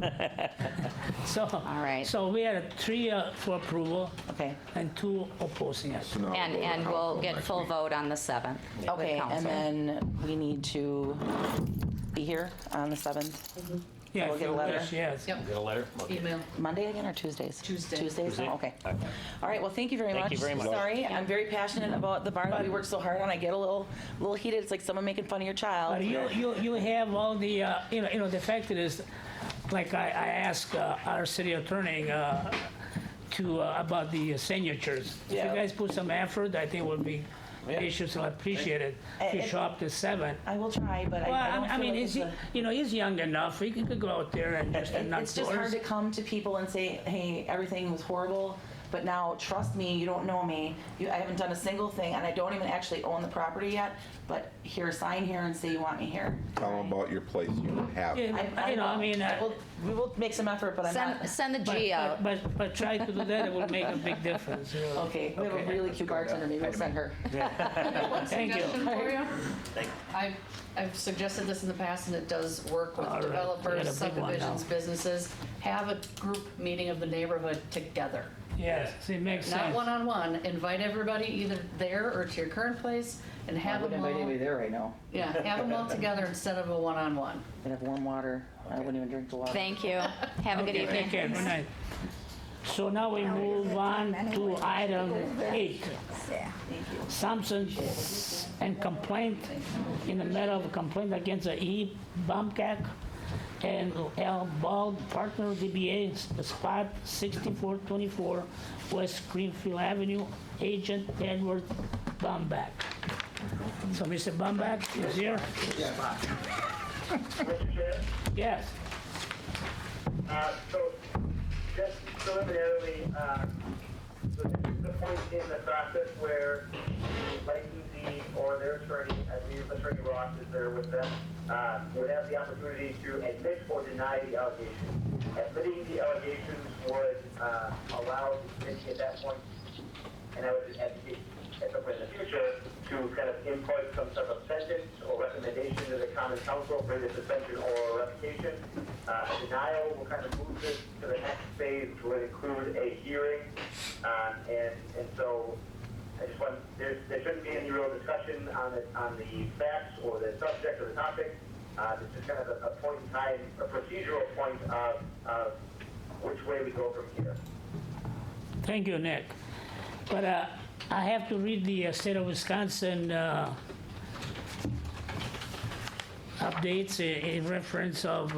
S1: So,
S2: All right.
S1: So we had 3 for approval
S15: Okay.
S1: and 2 opposing it.
S8: No,
S2: And
S8: vote on
S2: we'll
S8: council
S2: get
S8: next
S2: full
S8: week.
S2: vote on the 7th. with
S15: Okay, and
S2: council.
S15: then we need to be here on the 7th.
S1: Yeah,
S15: We'll
S1: if
S15: get a
S1: you
S15: letter?
S1: wish, yes.
S9: Yep.
S11: Get a letter?
S9: Email.
S15: Monday again or Tuesdays?
S9: Tuesday.
S15: Tuesdays? Oh, okay. All right, well, thank you very much.
S14: Thank you very much.
S15: Sorry, I'm very passionate about the barn that we worked so hard on. I get a little heated. It's like someone making fun of your child.
S1: But you have all the, the fact is, like I asked our city attorney about the signatures. If you
S15: Yeah.
S1: guys put some effort, I think would be gracious, I appreciate it. If you show up to 7.
S15: I will try, but
S1: Well,
S15: I don't
S1: I
S15: feel
S1: mean,
S15: like
S1: he's,
S15: it's a-
S1: he's young enough, he could go out there and just knock
S15: It's just hard
S1: doors.
S15: to come to people and say, hey, everything was horrible, but now, trust me, you don't know me. I haven't done a single thing, and I don't even actually own the property yet, but here, sign here and say you want me here.
S8: Tell them about your place you have.
S1: Yeah,
S15: We will make some effort, but I'm not.
S2: Send the G out.
S1: But try to do that, it will make a big difference.
S15: Okay, we have a really cute bartender, maybe we'll send her.
S1: Thank you.
S9: Suggestion for you? I've suggested this in the past, and it does work with
S1: All right.
S9: developers,
S1: We got a big one now.
S9: subdivisions, businesses. Have a group meeting of the neighborhood together.
S1: Yes, see, it makes
S9: Not
S1: sense.
S9: one-on-one. Invite everybody either there or to your current place and
S15: I
S9: have
S15: wouldn't
S9: them
S15: invite
S9: all.
S15: anybody there right now.
S9: Yeah, have them all together instead of a one-on-one.
S15: They have warm water. I wouldn't even drink the water.
S2: Thank you. Have a good
S1: Okay,
S2: evening.
S1: take care, good night. So now we move on to item 8.
S7: Yeah.
S1: Sampson and complaint in the matter of a complaint against the E. Bumcack and L. Bald Partner DBA, spot 6424 West Greenfield Avenue, agent Edward Bumback. So Mr. Bumback is here?
S6: Mr. Chair?
S1: Yes.
S6: So just preliminarily, so this is the point in the process where the licensee or their attorney, I believe Attorney Ross is there with them, would have the opportunity to admit or deny the allegation. admitting the allegations would allow the committee at that point, and I would advocate at some point in the future to kind of input some sort of sentence or recommendation to the Common Council for the suspension or revocation. A denial will kind of move this to the next phase, which would include a hearing, and so I just want, there shouldn't be any real discussion on the facts or the subject or the topic. This is kind of a point in time, a procedural point of which way we go from here.
S1: Thank you, Nick. But I have to read the state of Wisconsin updates in reference of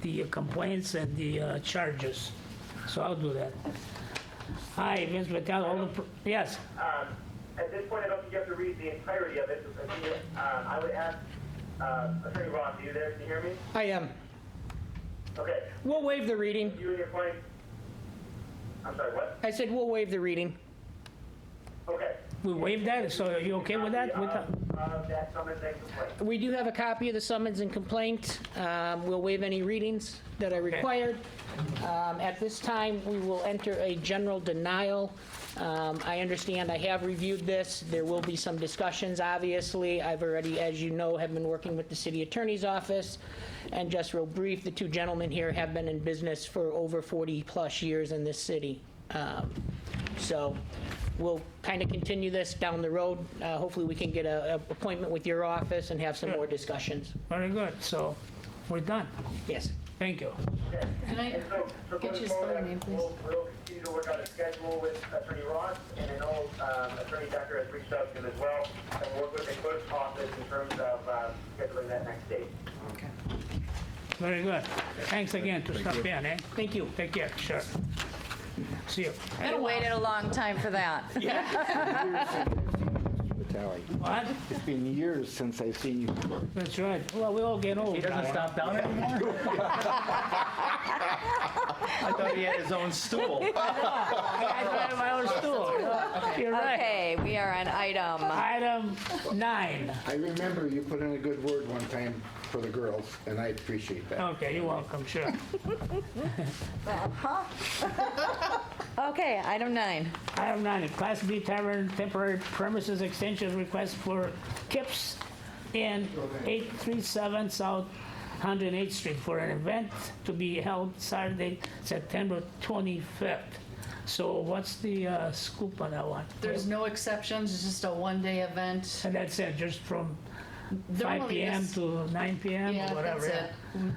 S1: the complaints and the charges. So I'll do that. Hi, Vince Vitale. Yes.
S6: At this point, I don't think you have to read the entirety of it. I would ask Attorney Ross, are you there? Can you hear me?
S16: I am.
S6: Okay.
S16: We'll waive the reading.
S6: You and your client. I'm sorry, what?
S16: I said we'll waive the reading.
S6: Okay.
S1: We waived that, so are you okay with that?
S6: That summons and complaint.
S16: We do have a copy of the summons and complaint. We'll waive any readings that are required. At this time, we will enter a general denial. I understand, I have reviewed this. There will be some discussions, obviously. I've already, as you know, have been working with the city attorney's office. And just real brief, the two gentlemen here have been in business for over 40-plus years in this city. So we'll kind of continue this down the road. Hopefully we can get an appointment with your office and have some more discussions.
S1: Very good. So we're done.
S16: Yes.
S1: Thank you.
S9: Can I
S6: So
S9: get
S6: going
S9: you
S6: forward,
S9: spelling name, please?
S6: We'll continue to work on a schedule with Attorney Ross, and I know Attorney Decker has reached out to him as well, and we'll work with the clerk's office in terms of scheduling that next date.
S9: Okay.
S1: Very good. Thanks again to stop in, eh? Thank you. Take care. Sure. See you.
S2: I waited a long time for that.
S1: What?
S5: It's been years since I've seen you.
S1: That's right. Well, we all get old.
S4: He doesn't stop down anymore? I thought he had his own stool.
S1: I got my own stool. You're right.
S2: Okay, we are on
S1: Item 9.
S5: I remember you put in a good word one time for the girls, and I appreciate that.
S1: Okay, you're welcome. Sure.
S2: Okay, item 9.
S1: Item 9, Class B Tavern temporary premises extension request for Kips Inn, 837 South 108th Street for an event to be held Saturday, September 25th. So what's the scoop on that one?
S9: There's no exceptions, it's just a one-day event.
S1: And that's it, just from 5
S9: Normally
S1: p.m.
S9: this-
S1: to 9 p.m.
S9: Yeah,
S1: or whatever.
S9: that's it.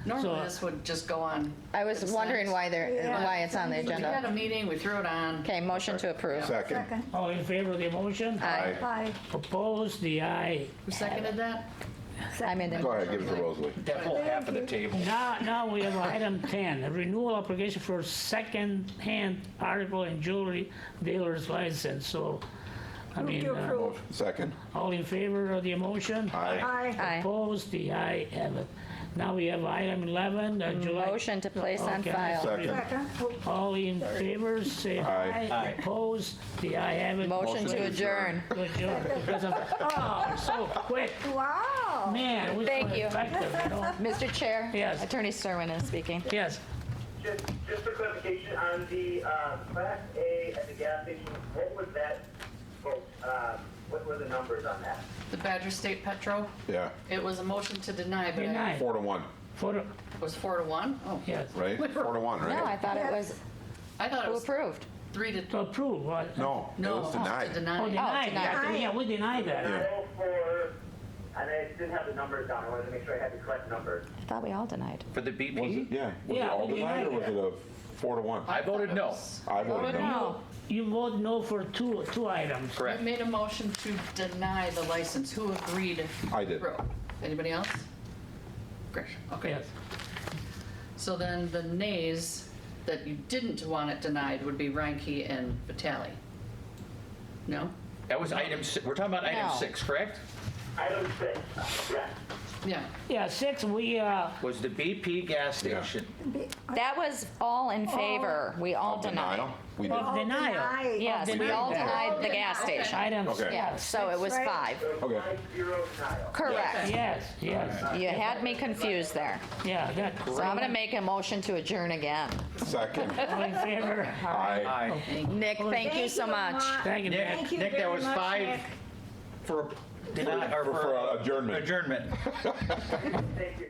S9: Normally
S1: So-
S9: this would just go on.
S2: I was wondering why it's on the
S9: We had
S2: agenda.
S9: a meeting, we threw it on.
S2: Okay, motion to approve.
S8: Second.
S1: All in favor of the motion?
S2: Aye.
S7: Aye.
S1: Opposed? The aye.
S9: Who seconded that?
S2: I'm in
S8: Go
S2: the,
S8: ahead, give it to Rosalie.
S4: That whole half of the table.
S1: Now we have item 10, a renewal application for second-hand article and jewelry dealer's license. So, I
S7: Move
S1: mean,
S7: to approve.
S8: Second.
S1: all in favor of the motion?
S8: Aye.
S7: Aye.
S2: aye.
S1: Opposed? The aye have it. Now we have item 11, July.
S2: Motion to place on
S1: Okay.
S2: file.
S8: Second.
S7: Second.
S1: All in favor, say
S8: Aye.
S1: aye. Opposed? The aye have it.
S2: Motion to adjourn.
S1: Good job. Oh, so quick.
S7: Wow.
S1: Man, we're
S2: Thank
S1: so
S2: you.
S1: effective, you know?
S2: Mr. Chair?
S1: Yes.
S2: Attorney Serwin is speaking.
S1: Yes.
S6: Just for clarification, on the Class A at the gas station, what was that vote? What were the numbers on that?
S9: The Badger State Petro,
S8: Yeah.
S9: it was a motion to deny, but
S1: Deny.
S9: it
S8: 4-1,
S9: was 4-1? Oh,
S1: Yes.
S8: right? 4-1, right?
S2: No, I thought it was
S9: I thought it was
S2: approved.
S9: 3-2.
S1: To approve, what?
S8: No, it
S9: No,
S8: was
S9: to
S8: denied.
S1: Oh,
S9: deny.
S1: denied.
S2: denied.
S1: Yeah, we denied that.
S8: Yeah.
S6: Denial for, and I didn't have the numbers down. I wanted to make sure I had the correct numbers.
S2: I thought we all denied.
S4: For the
S8: Was
S4: BP?
S8: it, yeah. Was it
S1: Yeah,
S8: all
S1: we
S8: denied, or was
S1: denied
S8: it a 4-1?
S4: I voted no.
S8: I voted no.
S2: No.
S1: You vote no for two items.
S9: I
S4: Correct.
S9: made a motion to deny the license. Who agreed?
S8: I did.
S9: Anybody else? Great, okay.
S1: Yes.
S9: So then the nays that you didn't want it denied would be Reinke and Vitale. No?
S4: That was item, we're talking about item
S2: No.
S4: 6, correct?
S6: Item 6, yes.
S9: Yeah.
S1: Yeah, 6, we,
S4: Was the BP gas
S8: Yeah.
S4: station.
S2: That was all in favor. We all
S8: Of
S2: denied.
S8: denial? We did.
S1: Of denial.
S2: Yes, we all denied the gas station.
S1: Item,
S8: Okay.
S2: Yeah, so it was
S7: Right.
S2: 5.
S8: Okay.
S6: 5-0 denial.
S2: Correct.
S1: yes.
S2: You had me confused there.
S1: Yeah, good.
S2: So I'm going to make a motion to adjourn again.
S8: Second.
S1: All in favor?
S8: Aye.
S2: Nick, thank you so much.
S1: Thank you, Nick.
S7: Thank you
S4: Nick, that
S7: very
S4: was
S7: much,
S4: 5
S7: Nick.
S4: for, deny- or
S8: For adjournment.
S4: Adjournment.
S6: Thank you.